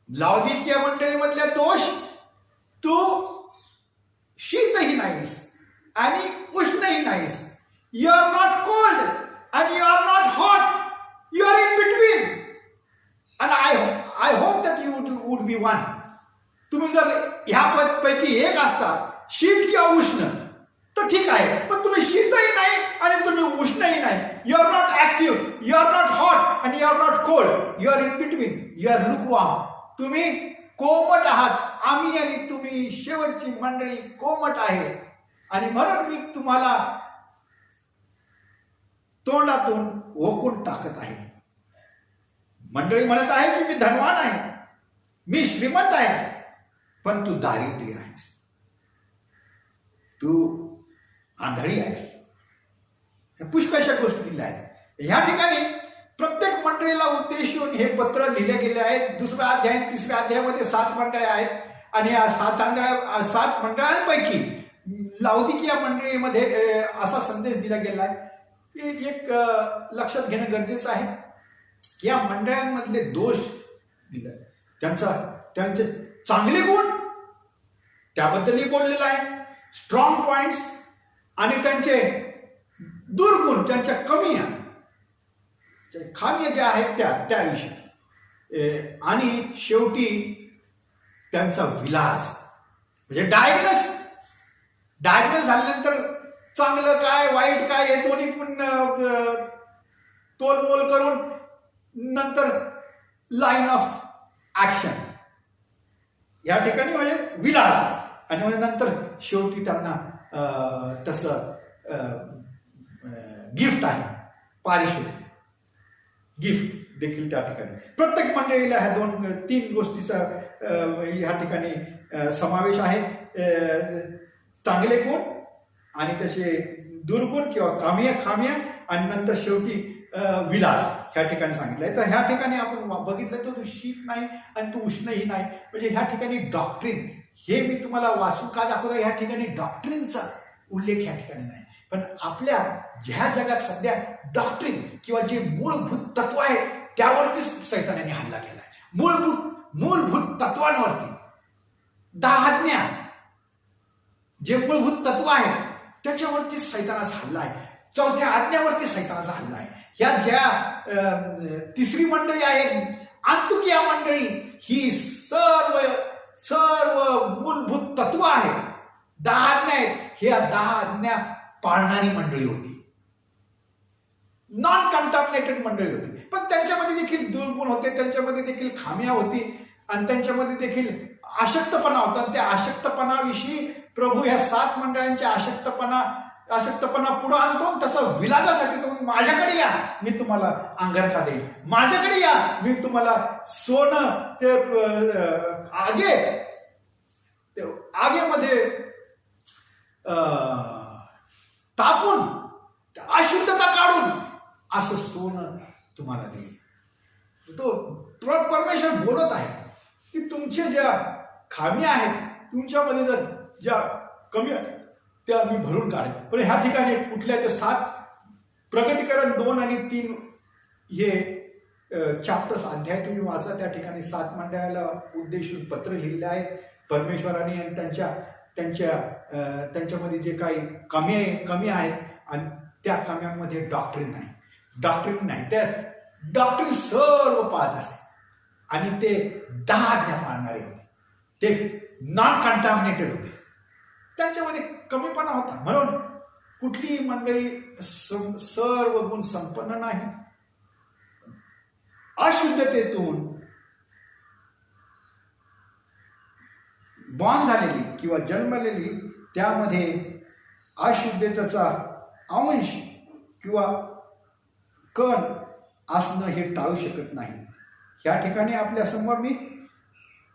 लाउदिकिया मंडळीमधल्या दोष, तू शीतही नाहीस आणि उष्णही नाहीस. You are not cold and you are not hot, you are in between. And I hope that you would be one. तुम्ही जर ह्या पैकी एक असता, शीत किंवा उष्ण, तर ठीक आहे, पण तुम्ही शीतही नाही आणि तुम्ही उष्णही नाही. You are not active, you are not hot आणि you are not cold, you are in between, you are lukewarm. तुम्ही कोमट आहात. आम्ही आणि तुम्ही, शेवटची मंडळी कोमट आहे, आणि म्हणून मी तुम्हाला तोंडातून ओकून टाकत आहे. मंडळी म्हणत आहे की मी धनवान आहे, मी श्रीमंत आहे, पण तू दारिद्र्य आहेस, तू आंधळी आहेस. पुष्कळशा गोष्टी दिल्या आहेत. ह्या ठिकाणी प्रत्येक मंडळीला उद्देशून हे पत्र लिहिले गेले आहे. 2रा अध्याय 3ऱ्या अध्यायामध्ये 7 मंडळे आहेत, आणि या 7 मंडळांपैकी लाउदिकिया मंडळीमध्ये असा संदेश दिला गेला आहे. एक लक्षात घेणं गरजेचं आहे की या मंडळांमधले दोष दिले, त्यांचे चांगले गुण त्याबद्दलही बोललेलं आहे, स्ट्रॉंग पॉइंट्स, आणि त्यांचे दुर्गुण, त्यांच्या खामिया ज्या आहेत त्याविषयी, आणि शेवटी त्यांचा विलास, म्हणजे डायग्नोस झाल्यानंतर चांगलं काय वाईट काय हे दोन्ही पण तोलमोल करून नंतर लाईन ऑफ ऍक्शन या ठिकाणी म्हणजे विलास, आणि म्हणजे नंतर शेवटी त्यांना तसं गिफ्ट आहे, पारितोषिक गिफ्ट देखील त्या ठिकाणी. प्रत्येक मंडळीला ह्या 2-3 गोष्टीचा ह्या ठिकाणी समावेश आहे. चांगले गुण आणि त्याचे दुर्गुण किंवा खामिया, आणि नंतर शेवटी विलास ह्या ठिकाणी सांगितलंय. तर ह्या ठिकाणी आपण बघितलं तर तू शीत नाही आणि तू उष्णही नाही, म्हणजे ह्या ठिकाणी डॉक्ट्रिन, हे मी तुम्हाला वाचून का दाखवतो, ह्या ठिकाणी डॉक्ट्रिनचा उल्लेख ह्या ठिकाणी नाही. पण आपल्या ज्या जगात सध्या डॉक्ट्रिन किंवा जे मूलभूत तत्व आहे त्यावरतीच सैतानाने हल्ला केलाय. मूलभूत तत्वांवरती 10 आज्ञा, जे मूलभूत तत्व आहे त्याच्यावरती सैतानाचा हल्ला आहे. 4थ्या आज्ञावरती सैतानाचा हल्ला आहे. ह्या ज्या 3री मंडळी आहे, अंतुकिया मंडळी, ही सर्व मूलभूत तत्व आहे, 10 आज्ञा आहेत. ह्या 10 आज्ञा पाळणारी मंडळी होती, नॉन कंटामिनेटेड मंडळी होती. पण त्यांच्यामध्ये देखील दुर्गुण होते, त्यांच्यामध्ये देखील खामिया होती, आणि त्यांच्यामध्ये देखील अशक्तपणा होता. त्या अशक्तपणाविषयी प्रभू ह्या 7 मंडळांच्या अशक्तपणा पुढे आणतो. तसं विलाजासाठी तुम्ही माझ्याकडे या, मी तुम्हाला अंगरखा देईन. माझ्याकडे या, मी तुम्हाला सोनं ते आगेमध्ये तापून अशुद्धता काढून असं सोनं तुम्हाला देईल. तो परमेश्वर बोलत आहे की तुमच्या ज्या खामी आहेत, तुमच्यामध्ये जर ज्या कमी आहेत त्या मी भरून काढेन. पण ह्या ठिकाणी कुठल्या त्या 7 प्रकटीकरण 2 आणि 3 हे चॅप्टर्स अध्याय तुम्ही वाचा. त्या ठिकाणी 7 मंडळाला उद्देशून पत्र लिहिलेलं आहे परमेश्वराने, आणि त्यांच्यामध्ये जे काही कमी आहेत आणि त्या कम्यांमध्ये डॉक्ट्रिन नाही. त्या डॉक्ट्रिन सर्व पाळत असते, आणि ते 10 आज्ञा पाळणारे होते, ते नॉन कंटामिनेटेड होते, त्यांच्यामध्ये कमीपणा होता. म्हणून कुठलीही मंडळी सर्व गुण संपन्न नाही. अशुद्धतेतून बॉर्न झालेली किंवा जन्मलेली त्यामध्ये अशुद्धतेचा अंश किंवा कण असणं हे टाळू शकत नाही. ह्या ठिकाणी आपल्यासमोर मी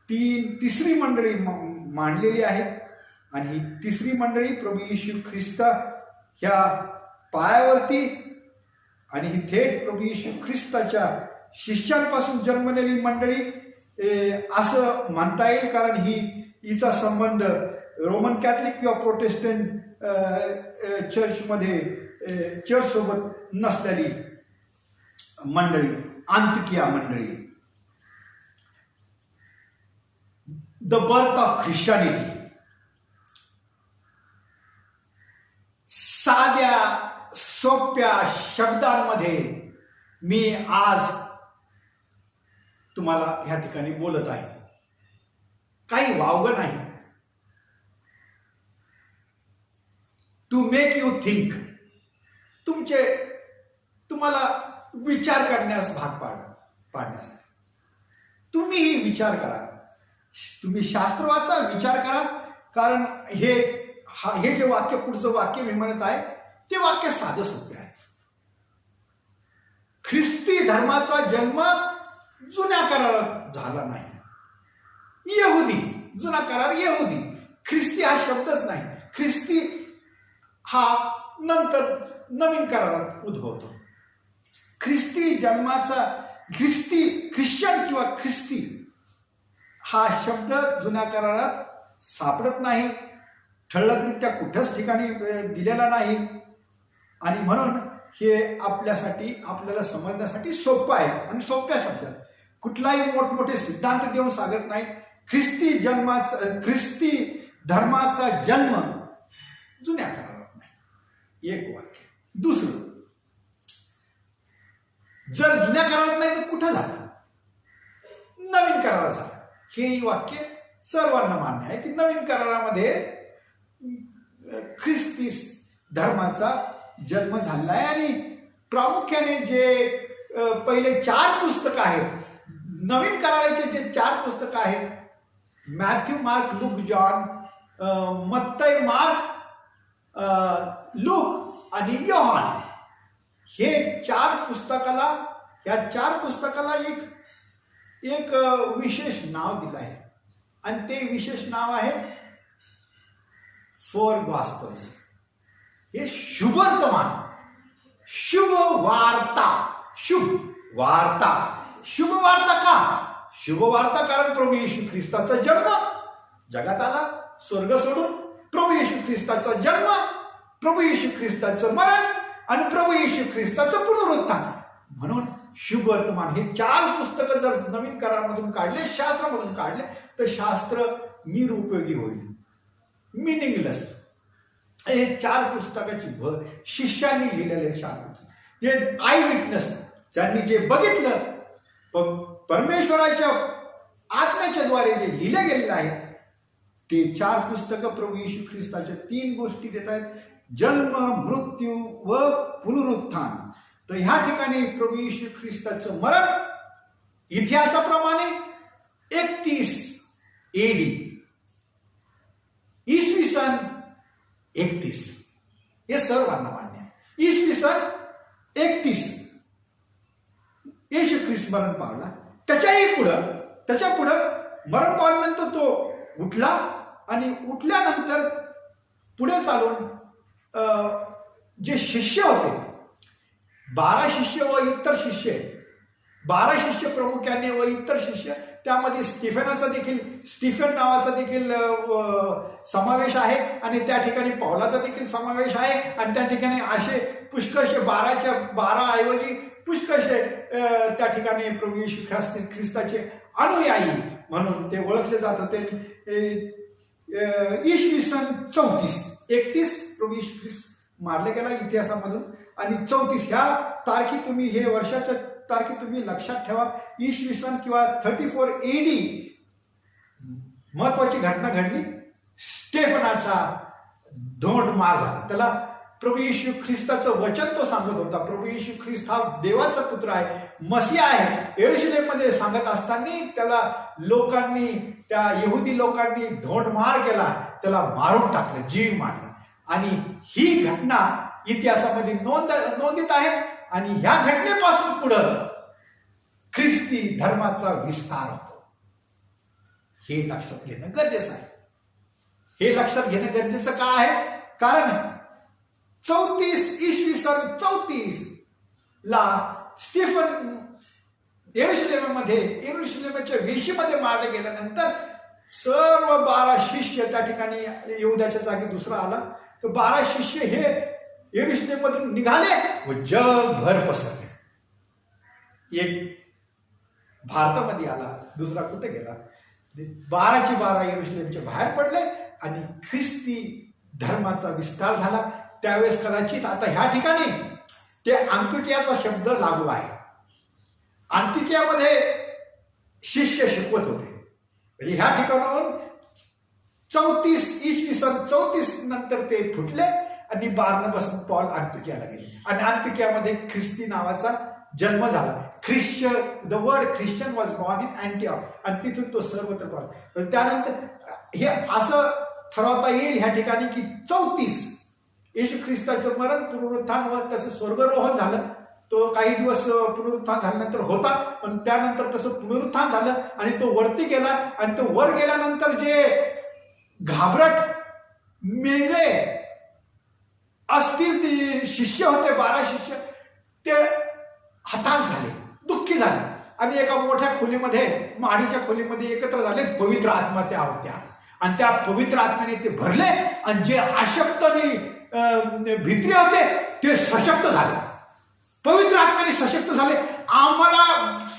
तिसरी मंडळी मांडलेली आहे आणि ही तिसरी मंडळी प्रभू येशू ख्रिस्त ह्या पायावरती आणि ही थेट प्रभू येशू ख्रिस्ताच्या शिष्यांपासून जन्मलेली मंडळी असं म्हणता येईल, कारण हिचा संबंध रोमन कॅथलिक किंवा प्रोटेस्टंट चर्च सोबत नसलेली मंडळी, अंतकिया मंडळी. The birth of Christianity. साध्या सोप्या शब्दांमध्ये मी आज तुम्हाला ह्या ठिकाणी बोलत आहे. काही वावगं नाही. टू मेक यू थिंक, तुम्हाला विचार करण्यास भाग पाडण्यासाठी. तुम्हीही विचार करा, तुम्ही शास्त्र वाचा, विचार करा, कारण हे जे वाक्य, पुढचं वाक्य मी म्हणत आहे ते वाक्य साधं सोपे आहे. ख्रिस्ती धर्माचा जन्म जुन्या करारात झाला नाही. यहुदी, जुना करार यहुदी. ख्रिस्ती हा शब्दच नाही. ख्रिस्ती हा नंतर नवीन करारात उद्भवतो. ख्रिस्ती जन्माचा, ख्रिश्चन किंवा ख्रिस्ती हा शब्द जुन्या करारात सापडत नाही, ठळकरित्या कुठंच ठिकाणी दिलेला नाही. आणि म्हणून हे आपल्याला समजण्यासाठी सोपं आहे आणि सोप्या शब्दात कुठलाही मोठमोठे सिद्धांत देऊन सांगत नाही. ख्रिस्ती धर्माचा जन्म जुन्या करारात नाही. एक वाक्य. दुसरं, जर जुन्या करारात नाही तर कुठं झालं? नवीन करारात झालं. हेही वाक्य सर्वांना मान्य आहे की नवीन करारामध्ये ख्रिस्ती धर्माचा जन्म झाला आहे. आणि प्रामुख्याने जे पहिले 4 पुस्तकं आहेत, नवीन कराराचे जे 4 पुस्तकं आहेत, मॅथ्यू, मार्क, लूक, जॉन, मत्तई, मार्क, लूक आणि योहान, हे 4 पुस्तकाला, या 4 पुस्तकाला एक विशेष नाव दिलं आहे आणि ते विशेष नाव आहे 4 गॉस्पल्स. हे शुभवर्तमान, शुभ वार्ता. शुभ वार्ता. शुभ वार्ता का? शुभ वार्ता कारण प्रभू येशू ख्रिस्ताचा जन्म जगात आला स्वर्ग सोडून. प्रभू येशू ख्रिस्ताचा जन्म, प्रभू येशू ख्रिस्ताचं मरण आणि प्रभू येशू ख्रिस्ताचं पुनरुत्थान. म्हणून शुभ वर्तमान हे 4 पुस्तकं जर नवीन करारामधून काढले, शास्त्रामधून काढले, तर शास्त्र निरुपयोगी होईल, मिनिंगलेस. हे 4 पुस्तकाची भर शिष्यांनी लिहिलेले 4 पुस्तक, जे आय विटनेस, ज्यांनी जे बघितलं, परमेश्वराच्या आत्म्याच्या द्वारे जे लिहिले गेलेले आहे, ते 4 पुस्तकं प्रभू येशू ख्रिस्ताच्या 3 गोष्टी देत आहेत: जन्म, मृत्यू व पुनरुत्थान. तर ह्या ठिकाणी प्रभू येशू ख्रिस्ताचं मरण इतिहासाप्रमाणे 31 AD, इसवी सन 31, हे सर्वांना मान्य आहे. इसवी सन 31 येशू ख्रिस्त मरण पावला. त्याच्या पुढं मरण पावल्यानंतर तो उठला आणि उठल्यानंतर पुढे चालून जे शिष्य होते, 12 शिष्य व इतर शिष्य, 12 शिष्य प्रामुख्याने व इतर शिष्य, त्यामध्ये स्टीफन नावाचा देखील समावेश आहे आणि त्या ठिकाणी पौलाचा देखील समावेश आहे. आणि त्या ठिकाणी असे पुष्कळशे 12 ऐवजी पुष्कळशे त्या ठिकाणी प्रभू येशू ख्रिस्ताचे अनुयायी म्हणून ते ओळखले जात होते. इसवी सन 31 प्रभू येशू ख्रिस्त मारले गेला इतिहासामधून, आणि 34 ह्या तारखी तुम्ही, हे वर्षाच्या तारखी तुम्ही लक्षात ठेवा. इसवी सन किंवा 34 AD महत्वाची घटना घडली. स्टेफनाचा धोंड मार झाला. त्याला प्रभू येशू ख्रिस्ताचं वचन तो सांगत होता. प्रभू येशू ख्रिस्त हा देवाचा पुत्र आहे, मसीहा आहे. यरूशलेममध्ये सांगत असताना त्याला लोकांनी, त्या यहुदी लोकांनी धोंडमार केला, त्याला मारून टाकलं, जीव मारला. आणि ही घटना इतिहासामध्ये नोंदित आहे. आणि ह्या घटनेपासून पुढं ख्रिस्ती धर्माचा विस्तार होतो. हे लक्षात घेणं गरजेचं आहे. हे लक्षात घेणं गरजेचं का आहे? कारण 34 ला स्टीफन यरूशलेमच्या वेशीमध्ये मारले गेल्यानंतर सर्व 12 शिष्य त्या ठिकाणी, यहुदाच्या जागी दुसरा आला, तर 12 शिष्य हे यरूशलेममधून निघाले व जगभर पसरले. एक भारतामध्ये आला, दुसरा कुठे गेला. 12चे 12 यरूशलेमच्या बाहेर पडले आणि ख्रिस्ती धर्माचा विस्तार झाला. त्यावेळेस कदाचित आता ह्या ठिकाणी ते अंत्योकियाचा शब्द लागू आहे. अंत्योकियामध्ये शिष्य शिकवत होते. म्हणजे ह्या ठिकाणाहून 34 नंतर ते फुटले आणि बार्नबास पौल अंत्योकियाला गेले आणि अंत्योकियामध्ये ख्रिस्ती नावाचा जन्म झाला. The word Christian was born in अँटिओक आणि तिथून तो सर्वत्र पडला. त्यानंतर हे असं ठरवता येईल ह्या ठिकाणी की 34 येशू ख्रिस्ताचं मरण, पुनरुत्थान व त्याचं स्वर्गारोहण झालं. तो काही दिवस पुनरुत्थान झाल्यानंतर होता, पण त्यानंतर तसं पुनरुत्थान झालं आणि तो वरती गेला. आणि तो वर गेल्यानंतर जे घाबरट मेंगळे असतील ते शिष्य होते, 12 शिष्य, ते हताश झाले, दुःखी झाले आणि एका मोठ्या खोलीमध्ये, माडीच्या खोलीमध्ये एकत्र झाले. पवित्र आत्मा त्यावरती आला आणि त्या पवित्र आत्म्याने ते भरले आणि जे अशक्त आणि भित्री होते ते सशक्त झाले. पवित्र आत्म्याने सशक्त झाले. आम्हाला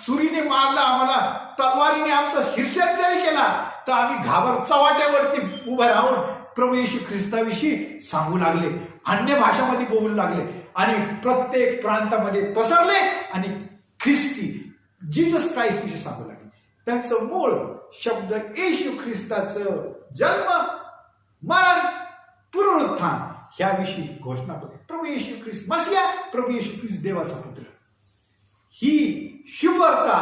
सुरीने मारला, आम्हाला तलवारीने आमचा शीर्षक जरी केला तर आम्ही चव्हाट्यावरती उभं राहून प्रभू येशू ख्रिस्ताविषयी सांगू लागले, अन्य भाषामध्ये बोलू लागले आणि प्रत्येक प्रांतामध्ये पसरले आणि ख्रिस्ती जीसस क्राइस्ट विषयी सांगू लागले. त्यांचं मूळ शब्द येशू ख्रिस्ताचं जन्म, मरण, पुनरुत्थान ह्याविषयी घोषणा करतो. प्रभू येशू ख्रिस्त मसीहा, प्रभू येशू ख्रिस्त देवाचा पुत्र, ही शुभवार्ता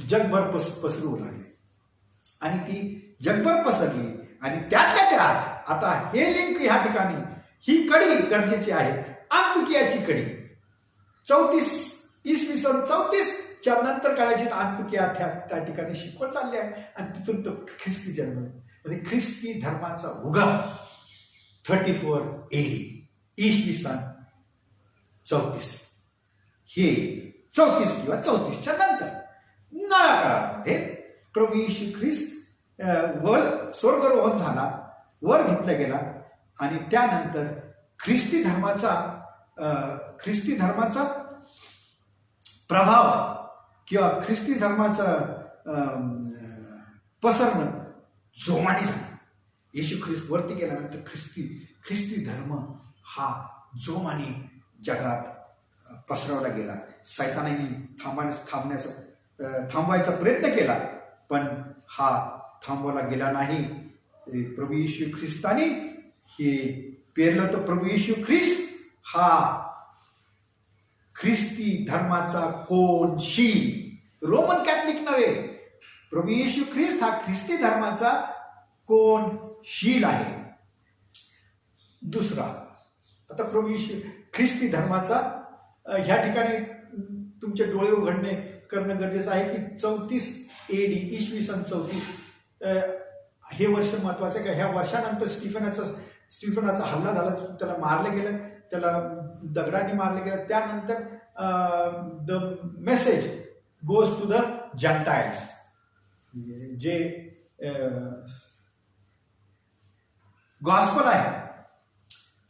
जगभर पसरू लागली आणि ती जगभर पसरली. आणि त्यातल्या त्यात आता हे लिंक ह्या ठिकाणी, ही कडी गरजेची आहे, अंत्योकियाची कडी. 34 च्या नंतर कदाचित अंत्योकिया त्या ठिकाणी शिकवत चालले आहे आणि तिथून तो ख्रिस्ती जन्म, म्हणजे ख्रिस्ती धर्माचा उगम 34 AD, इसवी सन 34. हे 34 किंवा 34च्या नंतर नव्या काळामध्ये प्रभू येशू ख्रिस्त वर स्वर्गारोहण झाला, वर घेतला गेला आणि त्यानंतर ख्रिस्ती धर्माचा प्रभाव किंवा ख्रिस्ती धर्माचं पसरणं जोमाने झालं. येशू ख्रिस्त वरती गेल्यानंतर ख्रिस्ती धर्म हा जोमाने जगात पसरवला गेला. सैतानाने थांबवायचा प्रयत्न केला, पण हा थांबवला गेला नाही. प्रभू येशू ख्रिस्ताने हे पेरलं. तर प्रभू येशू ख्रिस्त हा ख्रिस्ती धर्माचा कोनशील, रोमन कॅथलिक नव्हे, प्रभू येशू ख्रिस्त हा ख्रिस्ती धर्माचा कोनशील आहे. दुसरा, आता प्रभू येशू ख्रिस्ती धर्माचा ह्या ठिकाणी तुमचे डोळे उघडणे करणं गरजेचं आहे की 34 AD, इसवी सन 34 हे वर्ष महत्वाचं आहे. का ह्या वर्षानंतर स्टीफनाचा हल्ला झाला, त्याला मारलं गेलं, त्याला दगडाने मारलं गेलं. त्यानंतर the message goes to the Gentiles, जे गॉस्पल आहे,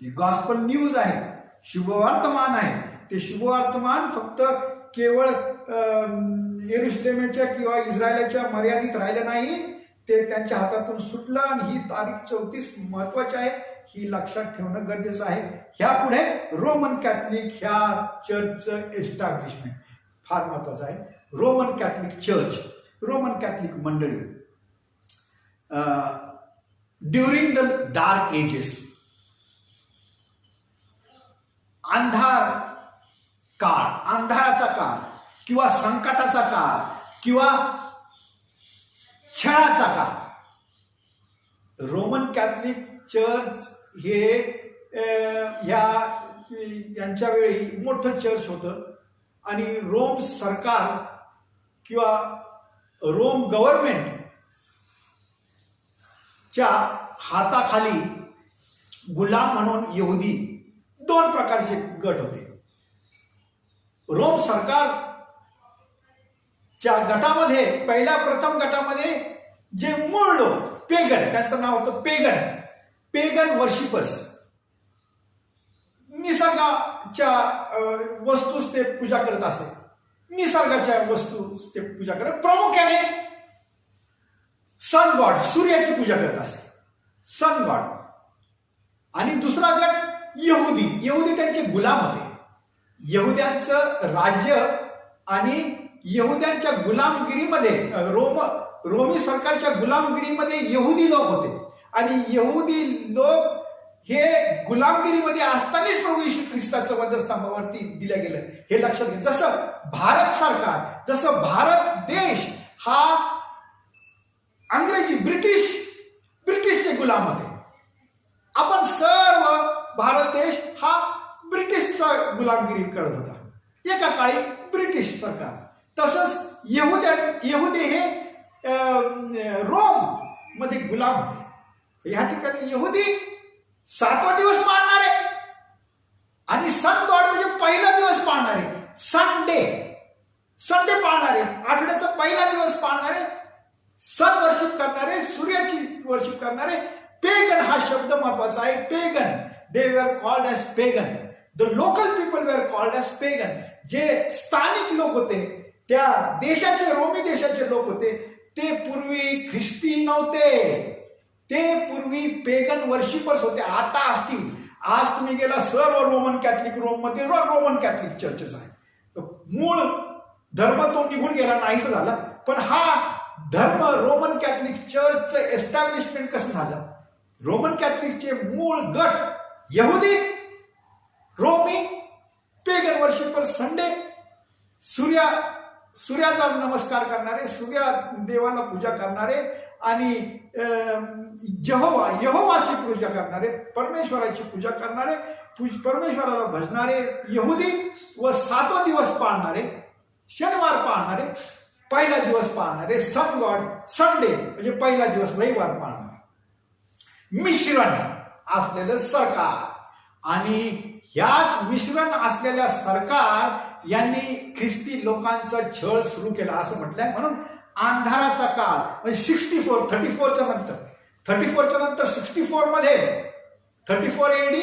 जे गॉस्पल न्यूज आहे, शुभवर्तमान आहे, ते शुभवर्तमान फक्त केवळ यरूशलेमच्या किंवा इस्रायलाच्या मर्यादित राहिलं नाही, ते त्यांच्या हातातून सुटलं. आणि ही तारीख 34 महत्वाची आहे, ही लक्षात ठेवणं गरजेचं आहे. ह्यापुढे रोमन कॅथलिक ह्या चर्चचं एस्टॅब्लिशमेंट फार महत्वाचं आहे. Roman Catholic church, Roman Catholic मंडळी ड्युरिंग द डार्क एजेस, अंधार काळ, अंधाराचा काळ किंवा संकटाचा काळ किंवा छळाचा काळ. रोमन कॅथलिक चर्च हे यांच्या वेळी मोठं चर्च होतं आणि रोम सरकार किंवा रोम गव्हर्नमेंटच्या हाताखाली गुलाम म्हणून यहुदी दोन प्रकारचे गट होते. रोम सरकारच्या गटामध्ये प्रथम गटामध्ये जे मूळ लोक पेगन, त्यांचं नाव होतं पेगन वर्शिपर्स, निसर्गाच्या वस्तूस ते पूजा करत असे, निसर्गाच्या वस्तू ते पूजा करत, प्रामुख्याने सन गॉड सूर्याची पूजा करत असे, सन गॉड. आणि दुसरा गट यहुदी त्यांचे गुलाम होते. यहुद्यांचं राज्य आणि यहुद्यांच्या गुलामगिरीमध्ये रोमी सरकारच्या गुलामगिरीमध्ये यहुदी लोक होते आणि यहुदी लोक हे गुलामगिरीमध्ये असतानाच प्रभू येशू ख्रिस्ताचं वधस्तंभावरती दिलं गेलं हे लक्षात घ्या. जसं भारत सरकार, जसं भारत देश हा अंग्रेजी ब्रिटिशचे गुलाम होते, आपण सर्व भारत देश हा ब्रिटिशचा गुलामगिरी करत होता एका काळी, ब्रिटिश सरकार. तसंच यहुदी हे रोम मध्ये गुलाम होते. या ठिकाणी यहुदी 7वा दिवस पाळणारे आणि सन गॉड म्हणजे पहिला दिवस पाळणारे, संडे पाळणारे, आठवड्याचा पहिला दिवस पाळणारे, सन वर्शिप करणारे, सूर्याची वर्शिप करणारे. पेगन हा शब्द महत्वाचा आहे. Pagan, they were called as pagan. The local people where called as pagan. जे स्थानिक लोक होते, त्या देशाचे, रोमी देशाचे लोक होते, ते पूर्वी ख्रिस्ती नव्हते, ते पूर्वी पेगन वर्शिपर्स होते. आता असतील. आज तुम्ही गेला सर्व रोमन कॅथलिक रोममध्ये रोमन कॅथलिक चर्चेस आहे. मूळ धर्म तो निघून गेला, नाहीसं झाला. पण हा धर्म रोमन कॅथलिक चर्चचं एस्टॅब्लिशमेंट कसं झालं? रोमन कॅथलिकचे मूळ गट यहुदी, रोमी, पेगन वर्शिपर्स, संडे, सूर्याचा नमस्कार करणारे, सूर्य देवाला पूजा करणारे आणि यहोवाची पूजा करणारे, परमेश्वराची पूजा करणारे, परमेश्वराला भजणारे यहुदी व 7वा दिवस पाळणारे, शनिवार पाळणारे, पहिला दिवस पाळणारे, सन गॉड, संडे म्हणजे पहिला दिवस रविवार पाळणारे, मिश्रण असलेलं सरकार. आणि ह्याच मिश्रण असलेल्या सरकार यांनी ख्रिस्ती लोकांचा छळ सुरू केला असं म्हटलंय. म्हणून अंधाराचा काळ म्हणजे 34च्या नंतर 64 मध्ये 34 AD,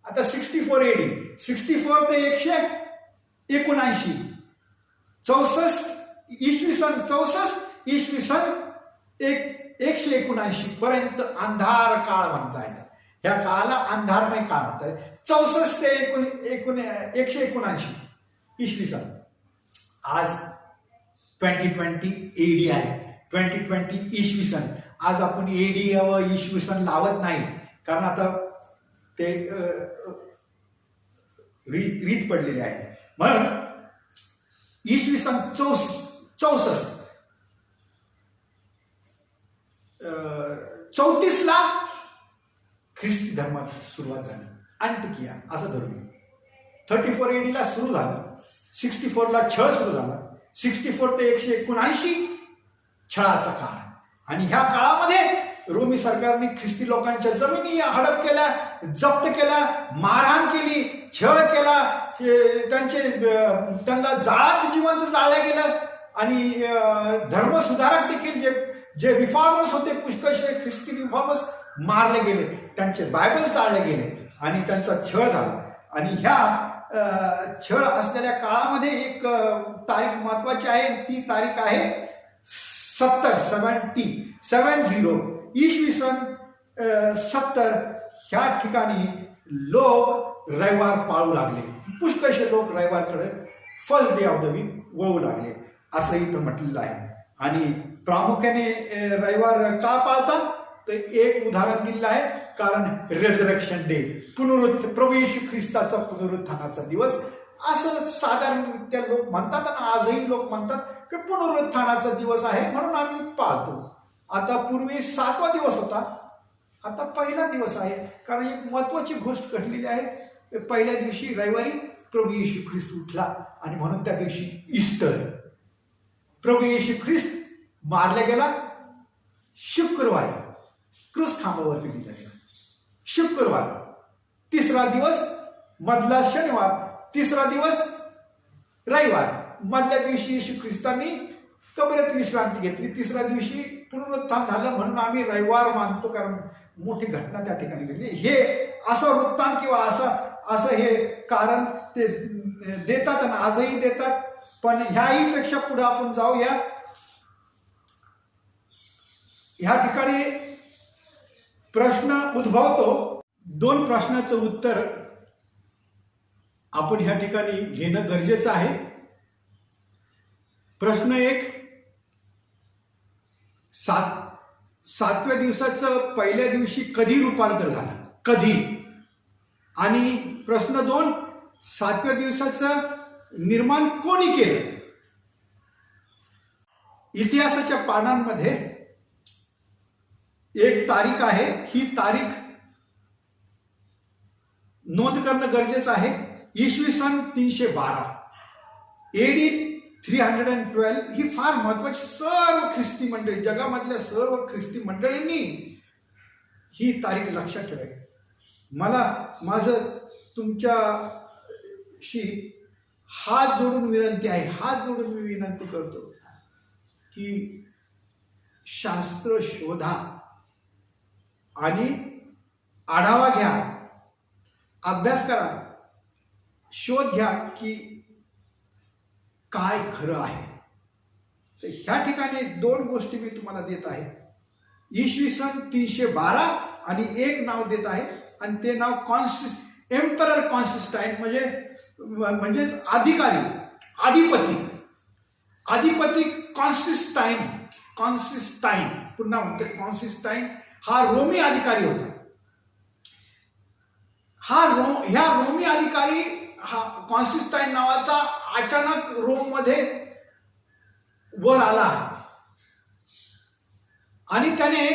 आता 64 AD, 64 ते 179, 64 इसवी सन 179 पर्यंत अंधार काळ म्हणताय. ह्या काळाला अंधारमय काळ म्हणतात. 64 ते 179 इसवी सन. आज 2020 AD आहे, 2020 इसवी सन. आज आपण AD व इसवी सन लावत नाही, कारण आता ते रीत पडलेली आहे. म्हणून इसवी सन 34 ला ख्रिस्ती धर्माची सुरुवात झाली, अंटिकिया असं धरूया. 34 AD ला सुरू झालं, 64 ला छळ सुरू झाला, 64 ते 179 छळाचा काळ. आणि ह्या काळामध्ये रोमी सरकारने ख्रिस्ती लोकांच्या जमिनी हडप केल्या, जप्त केल्या, मारहाण केली, छळ केला, त्यांना जाळात जिवंत जाळलं गेलं. आणि धर्मसुधारक देखील जे रिफॉर्मर्स होते, पुष्कळशे ख्रिस्ती रिफॉर्मर्स मारले गेले, त्यांचे बायबल चाळले गेले आणि त्यांचा छळ झाला. आणि ह्या छळ असलेल्या काळामध्ये एक तारीख महत्वाची आहे. ती तारीख आहे 70 इसवी सन 70. ह्या ठिकाणी लोक रविवार पाळू लागले. पुष्कळशे लोक रविवारकडे, first day of the week वळू लागले असं इथं म्हटलेलं आहे. आणि प्रामुख्याने रविवार का पाळतात? तर एक उदाहरण दिलेलं आहे, कारण रेझरेक्शन डे, प्रभू येशू ख्रिस्ताचा पुनरुत्थानाचा दिवस असं साधारणरित्या लोक म्हणतात आणि आजही लोक म्हणतात की पुनरुत्थानाचा दिवस आहे म्हणून आम्ही पाळतो. आता पूर्वी 7वा दिवस होता, आता पहिला दिवस आहे, कारण एक महत्वाची गोष्ट घडलेली आहे. पहिल्या दिवशी रविवारी प्रभू येशू ख्रिस्त उठला आणि म्हणून त्या दिवशी ईस्टर. प्रभू येशू ख्रिस्त मारला गेला शुक्रवारी, क्रूस खांबावरती दिला गेला शुक्रवार. तिसरा दिवस मधला शनिवार, तिसरा दिवस रविवार. मधल्या दिवशी येशू ख्रिस्तांनी कबरेत विश्रांती घेतली. तिसऱ्या दिवशी पुनरुत्थान झालं म्हणून आम्ही रविवार मानतो, कारण मोठी घटना त्या ठिकाणी घडली. हे असं वृत्तांत किंवा असं हे कारण ते देतात आणि आजही देतात. पण ह्याही पेक्षा पुढे आपण जाऊया. ह्या ठिकाणी प्रश्न उद्भवतो. 2 प्रश्नाचं उत्तर आपण ह्या ठिकाणी घेणं गरजेचं आहे. प्रश्न 1, 7व्या दिवसाचं पहिल्या दिवशी कधी रूपांतर झालं, कधी? आणि प्रश्न 2, 7व्या दिवसाचं निर्माण कोणी केलं? इतिहासाच्या पानांमध्ये एक तारीख आहे, ही तारीख नोंद करणं गरजेचं आहे. इसवी सन 312 AD 312 ही फार महत्वाची. सर्व ख्रिस्ती मंडळी, जगामधल्या सर्व ख्रिस्ती मंडळींनी ही तारीख लक्षात ठेवावी. मला माझं तुमच्याशी हात जोडून विनंती आहे, हात जोडून मी विनंती करतो की शास्त्र शोधा आणि आढावा घ्या, अभ्यास करा, शोध घ्या की काय खरं आहे. तर ह्या ठिकाणी 2 गोष्टी मी तुम्हाला देत आहे. इसवी सन 312 आणि एक नाव देत आहे, आणि ते नाव एम्परर कॉन्स्टंटाईन, म्हणजे अधिकारी, अधिपती कॉन्स्टंटाईन, पुन्हा म्हणते कॉन्स्टंटाईन हा रोमी अधिकारी होता. ह्या रोमी अधिकारी हा कॉन्स्टंटाईन नावाचा अचानक रोम मध्ये वर आला आणि त्याने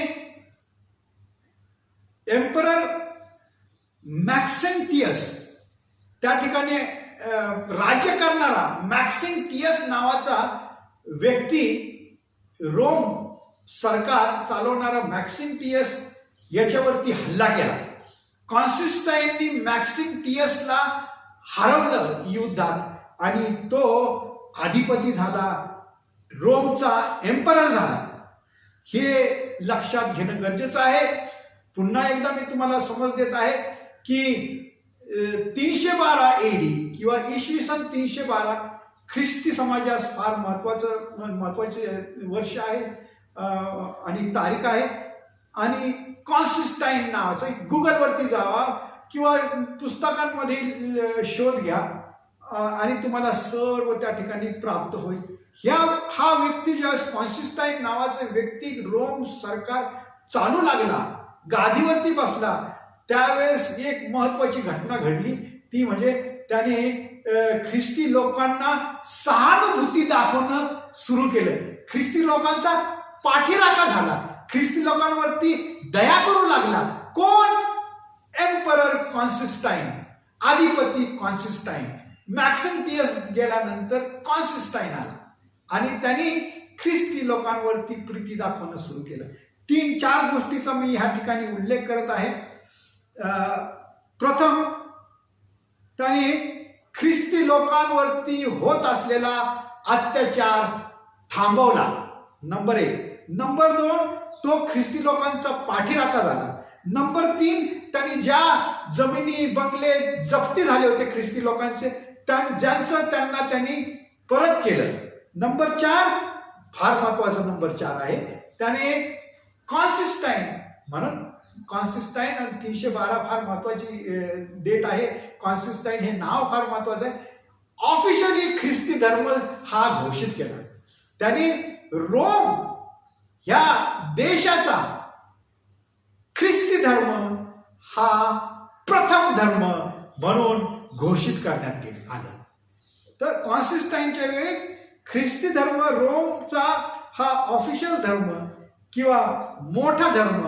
एम्परर मॅक्सिंटियस, त्या ठिकाणी राज्य करणारा मॅक्सिंटियस नावाचा व्यक्ती, रोम सरकार चालवणारा मॅक्सिंटियस याच्यावरती हल्ला केला. कॉन्स्टंटाईननी मॅक्सिंटियसला हरवलं युद्धात आणि तो अधिपती झाला, रोमचा एम्परर झाला. हे लक्षात घेणं गरजेचं आहे. पुन्हा एकदा मी तुम्हाला समज देत आहे की 312 AD किंवा इसवी सन 312 ख्रिस्ती समाजास फार महत्वाचे वर्ष आहे आणि तारीख आहे. आणि कॉन्स्टंटाईन नावाचं गुगलवरती जावा किंवा पुस्तकांमध्ये शोध घ्या आणि तुम्हाला सर्व त्या ठिकाणी प्राप्त होईल. हा व्यक्ती ज्यावेळेस कॉन्स्टंटाईन नावाचा व्यक्ती रोम सरकार चालू लागला, गादीवरती बसला, त्यावेळेस एक महत्वाची घटना घडली. ती म्हणजे त्याने ख्रिस्ती लोकांना सहानुभूती दाखवणं सुरू केलं. ख्रिस्ती लोकांचा पाठीराखा झाला, ख्रिस्ती लोकांवरती दया करू लागला. कोण? एम्परर कॉन्स्टंटाईन, अधिपती कॉन्स्टंटाईन. मॅक्सिंटियस गेल्यानंतर कॉन्स्टंटाईन आला आणि त्यांनी ख्रिस्ती लोकांवरती प्रीती दाखवणं सुरू केलं. 3-4 गोष्टीचा मी ह्या ठिकाणी उल्लेख करत आहे. प्रथम, त्याने ख्रिस्ती लोकांवरती होत असलेला अत्याचार थांबवला, नंबर 1. नंबर 2, तो ख्रिस्ती लोकांचा पाठीराखा झाला. नंबर 3, त्यांनी ज्या जमिनी बंगले जप्ती झाले होते ख्रिस्ती लोकांचे, ज्यांचं त्यांना त्यांनी परत केलं. नंबर 4, फार महत्वाचा नंबर 4 आहे, त्याने कॉन्स्टंटाईन, म्हणून कॉन्स्टंटाईन आणि 312 फार महत्वाची डेट आहे. कॉन्स्टंटाईन हे नाव फार महत्वाचं आहे. ऑफिशियली ख्रिस्ती धर्म हा घोषित केला. त्याने रोम ह्या देशाचा धर्म हा प्रथम धर्म म्हणून घोषित करण्यात आलं. तर कॉन्स्टंटाईनच्या वेळी ख्रिस्ती धर्म रोमचा हा ऑफिशियल धर्म किंवा मोठा धर्म,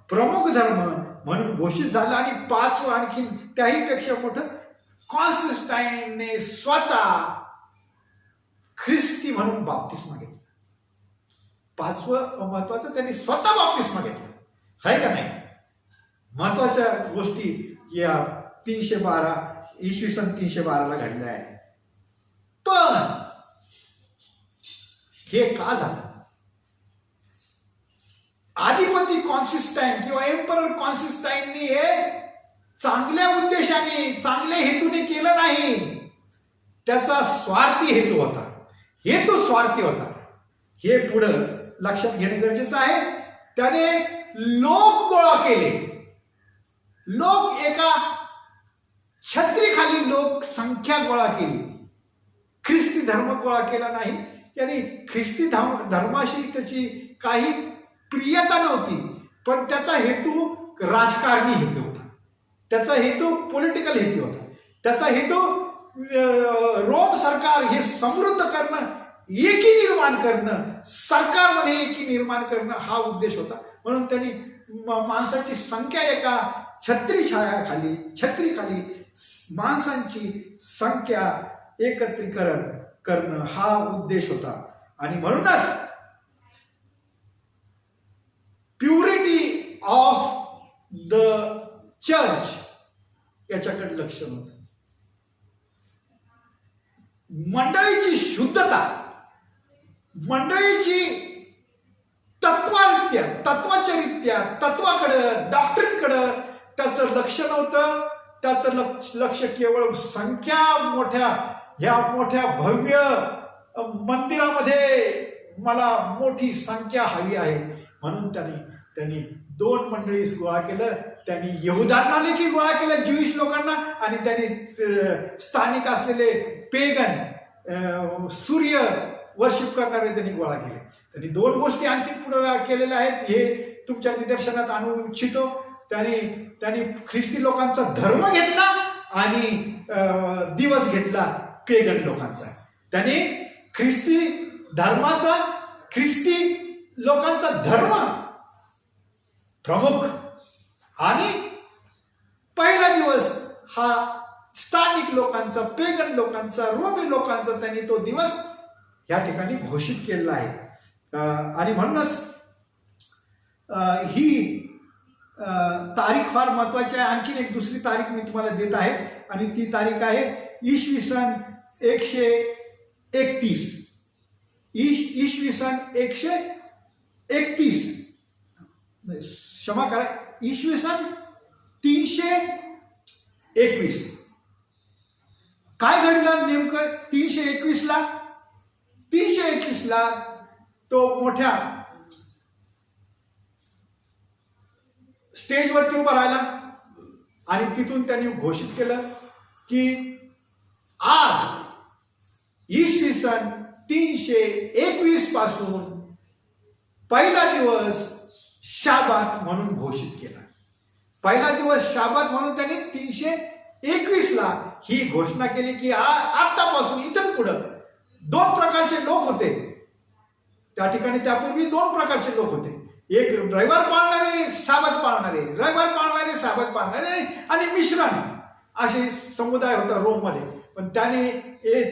प्रमुख धर्म म्हणून घोषित झाला. आणि पाचवं आणखी त्याहीपेक्षा मोठं, कॉन्स्टंटाईनने स्वतः ख्रिस्ती म्हणून बाप्तिस्मा घेतला. पाचवं महत्वाचं, त्यांनी स्वतः बाप्तिस्मा घेतला, आहे का नाही? महत्वाच्या गोष्टी या 312 इसवी सन 312 घडल्या आहेत. पण हे का झालं? अधिपती कॉन्स्टंटाईन किंवा एम्परर कॉन्स्टंटाईननी हे चांगल्या उद्देशाने, चांगल्या हेतूने केलं नाही. त्याचा स्वार्थी हेतू होता, हेतू स्वार्थी होता. हे पुढं लक्षात घेणं गरजेचं आहे. त्याने लोक गोळा केले. लोक एका छत्रीखाली लोक संख्या गोळा केली. ख्रिस्ती धर्म गोळा केला नाही. त्याने ख्रिस्ती धर्माशी त्याची काही प्रियता नव्हती, पण त्याचा हेतू राजकारणी हेतू होता. त्याचा हेतू पॉलिटिकल हेतू होता. त्याचा हेतू रोम सरकार हे समृद्ध करणं, एकी निर्माण करणं, सरकारमध्ये एकी निर्माण करणं हा उद्देश होता. म्हणून त्यांनी माणसाची संख्या एका छत्रीखाली माणसांची संख्या एकत्रीकरण करणं हा उद्देश होता. आणि म्हणूनच प्युरिटी ऑफ द चर्च याच्याकडे लक्ष होतं. मंडळीची शुद्धता, मंडळीची तत्वाचरित्या, तत्वाकडं, डॉक्ट्रिनकडं त्याचं लक्ष नव्हतं. त्याचं लक्ष केवळ संख्या, ह्या मोठ्या भव्य मंदिरामध्ये मला मोठी संख्या हवी आहे म्हणून त्यांनी 2 मंडळी गोळा केलं. त्यांनी यहुदांना देखील गोळा केलं, ज्यूइश लोकांना, आणि त्यांनी स्थानिक असलेले पेगन, सूर्य वर्शिप करणारे त्यांनी गोळा केले. त्यांनी 2 गोष्टी आणखी पुढे केलेल्या आहेत, हे तुमच्या निदर्शनात आणू इच्छितो. त्यांनी ख्रिस्ती लोकांचा धर्म घेतला आणि दिवस घेतला पेगन लोकांचा. त्यांनी ख्रिस्ती लोकांचा धर्म प्रमुख आणि पहिला दिवस हा स्थानिक लोकांचा, पेगन लोकांचा, रोमी लोकांचा त्यांनी तो दिवस या ठिकाणी घोषित केलेला आहे. आणि म्हणूनच ही तारीख फार महत्वाची आहे. आणखीन एक दुसरी तारीख मी तुम्हाला देत आहे आणि ती तारीख आहे इसवी सन 131. इसवी सन 131, क्षमा करा, इसवी सन 321. काय घडलं नेमकं 321ला? 321ला तो मोठ्या स्टेजवरती उभा राहिला आणि तिथून त्यांनी घोषित केलं की आज इसवी सन 321 पासून पहिला दिवस शाबात म्हणून घोषित केला. पहिला दिवस शाबात म्हणून त्यांनी 321ला ही घोषणा केली की आतापासून इथून पुढं 2 प्रकारचे लोक होते त्या ठिकाणी. त्यापूर्वी 2 प्रकारचे लोक होते, एक रविवार पाळणारे, साबत पाळणारे, रविवार पाळणारे, साबत पाळणारे, आणि मिश्रण असे समुदाय होता रोममध्ये. पण त्याने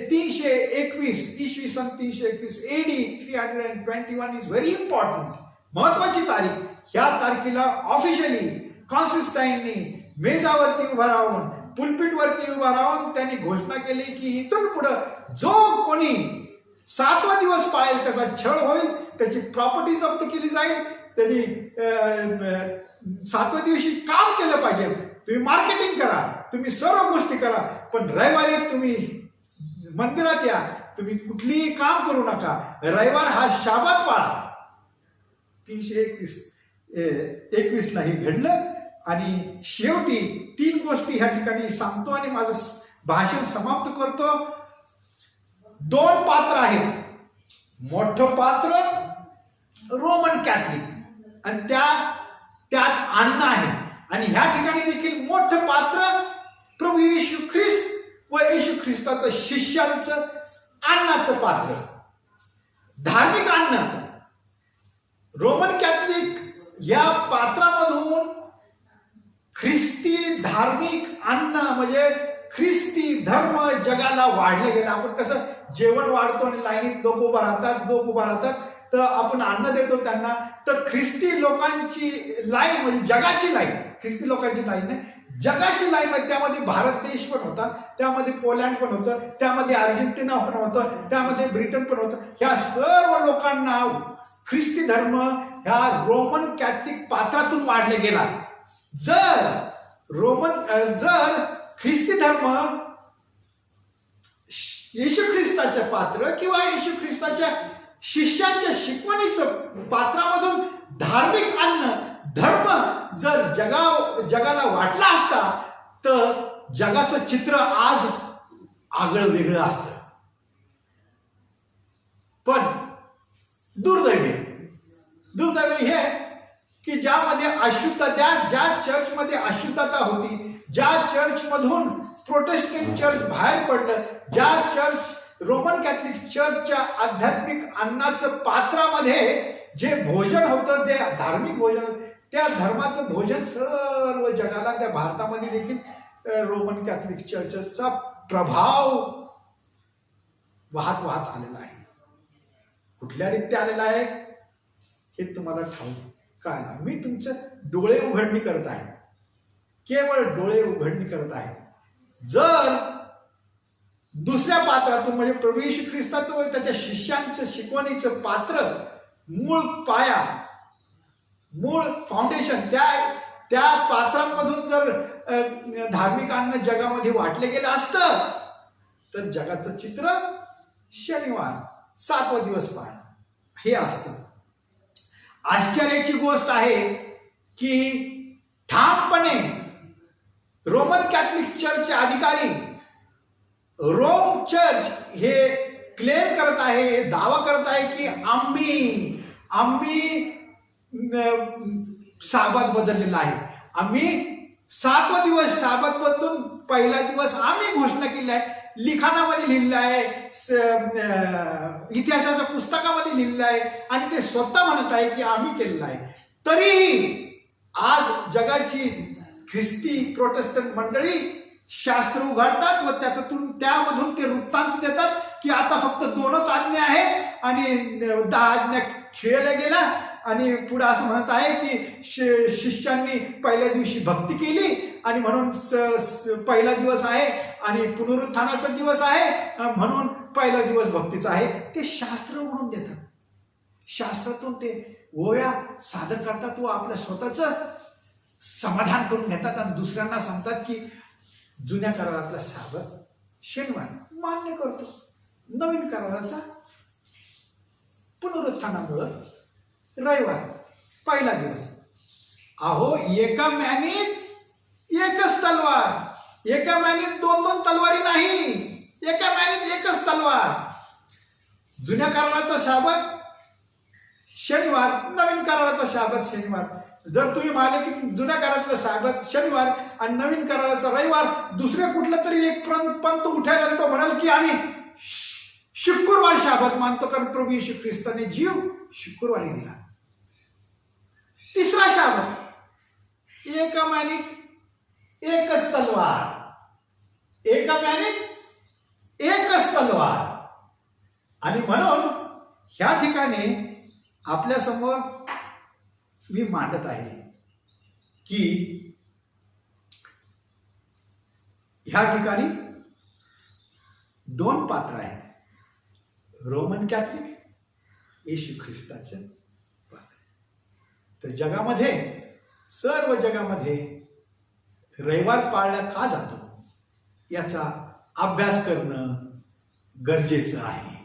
321 इसवी सन 321 AD 321 इज व्हेरी इम्पॉर्टंट, महत्वाची तारीख. ह्या तारखेला ऑफिशियली कॉन्स्टंटाईनने मेजावरती उभा राहून, पुलपिटवरती उभा राहून त्यांनी घोषणा केली की इथून पुढं जो कोणी 7वा दिवस पाळेल त्याचा छळ होईल, त्याची प्रॉपर्टी जप्त केली जाईल. त्यांनी 7व्या दिवशी काम केलं पाहिजे. तुम्ही मार्केटिंग करा, तुम्ही सर्व गोष्टी करा, पण रविवारी तुम्ही मंदिरात या, तुम्ही कुठलीही काम करू नका. रविवार हा शाबात पाळा. 321ला हे घडलं. आणि शेवटी 3 गोष्टी ह्या ठिकाणी सांगतो आणि माझं भाषण समाप्त करतो. 2 पात्र आहेत. मोठं पात्र रोमन कॅथलिक आणि त्यात अन्न आहे, ख्रिस्ताचं शिष्यांचं अन्नाचं पात्र, धार्मिक अन्न. रोमन कॅथलिक या पात्रामधून ख्रिस्ती धार्मिक अन्न म्हणजे ख्रिस्ती धर्म जगाला वाढले गेला. आपण कसं जेवण वाढतो आणि लाईनीत लोक उभा राहतात, तर आपण अन्न देतो त्यांना. तर ख्रिस्ती लोकांची लाईन म्हणजे जगाची लाईन, ख्रिस्ती लोकांची लाईन नाही, जगाची लाईन आहे. त्यामध्ये भारत देश पण होता, त्यामध्ये पोलंड पण होतं, त्यामध्ये अर्जेंटिना पण होतं, त्यामध्ये ब्रिटन पण होतं. ह्या सर्व लोकांना ख्रिस्ती धर्म ह्या रोमन कॅथलिक पात्रातून वाढले गेला. जर ख्रिस्ती धर्म येशू ख्रिस्ताचे पात्र किंवा येशू ख्रिस्ताच्या शिष्यांच्या शिकवणीचं पात्रामधून धार्मिक अन्न धर्म जर जगाला वाटला असता तर जगाचं चित्र आज आगळं वेगळं असतं. पण दुर्दैवी हे की ज्यामध्ये ज्या चर्चमध्ये अशुद्धता होती, ज्या चर्चमधून प्रोटेस्टंट चर्च बाहेर पडलं, ज्या चर्च रोमन कॅथलिक चर्चच्या आध्यात्मिक अन्नाचं पात्रामध्ये जे भोजन होतं ते धार्मिक भोजन, त्या धर्माचं भोजन सर्व जगाला, त्या भारतामध्ये देखील रोमन कॅथलिक चर्चचा प्रभाव वाहत आलेला आहे. कुठल्या रीत्या आलेला आहे हे तुम्हाला ठाऊक कळलं. मी तुमचं डोळे उघडणी करत आहे, केवळ डोळे उघडणी करत आहे. जर दुसऱ्या पात्रातून म्हणजे प्रभू येशू ख्रिस्ताचं व त्याच्या शिष्यांचं शिकवणीचं पात्र, मूळ पाया, मूळ फाउंडेशन, त्या पात्रांमधून जर धार्मिक अन्न जगामध्ये वाटले गेलं असतं तर जगाचं चित्र शनिवार 7वा दिवस पाळणं हे असतं. आश्चर्याची गोष्ट आहे की ठामपणे रोमन कॅथलिक चर्चचे अधिकारी, रोम चर्च हे क्लेम करत आहे, दावा करत आहे की आम्ही साबत बदललेला आहे. आम्ही 7वा दिवस साबत बदलून पहिला दिवस आम्ही घोषणा केली आहे. लिखाणामध्ये लिहिलेलं आहे, इतिहासाच्या पुस्तकामध्ये लिहिलेलं आहे आणि ते स्वतः म्हणत आहे की आम्ही केलेलं आहे. तरीही आज जगाची ख्रिस्ती प्रोटेस्टंट मंडळी शास्त्र उघडतात व त्यामधून ते वृत्तांत देतात की आता फक्त 2च आज्ञा आहे आणि 10 आज्ञा खेळल्या गेल्या. आणि पुढे असं म्हणत आहे की शिष्यांनी पहिल्या दिवशी भक्ती केली आणि म्हणून पहिला दिवस आहे आणि पुनरुत्थानाचा दिवस आहे म्हणून पहिला दिवस भक्तीचा आहे. ते शास्त्र उघडून देतात, शास्त्रातून ते ओव्या सादर करतात व आपल्या स्वतःचं समाधान करून घेतात आणि दुसऱ्यांना सांगतात की जुन्या करारातला साबत शनिवार मान्य करतो, नवीन कराराचा पुनरुत्थानामुळं रविवार पहिला दिवस. अहो, एका मॅनीत एकच तलवार, एका मॅनीत 2 तलवारी नाही, एका मॅनीत एकच तलवार. जुन्या कराराचा शाबत शनिवार, नवीन कराराचा शाबत शनिवार. जर तुम्ही म्हणाले की जुन्या करारातला शाबत शनिवार आणि नवीन कराराचा रविवार, दुसरे कुठलं तरी एक पंत उठायला तो म्हणाल की आम्ही शुक्रवार शाबत मानतो कारण प्रभू येशू ख्रिस्ताने जीव शुक्रवारी दिला. तिसरा शाबत एका मॅनीत एकच तलवार, एका मॅनीत एकच तलवार. आणि म्हणून ह्या ठिकाणी आपल्या समोर मी मांडत आहे की ह्या ठिकाणी 2 पात्र आहेत, रोमन कॅथलिक, येशू ख्रिस्ताचे पात्र. तर जगामध्ये, सर्व जगामध्ये रविवार पाळला का जातो याचा अभ्यास करणं गरजेचं आहे.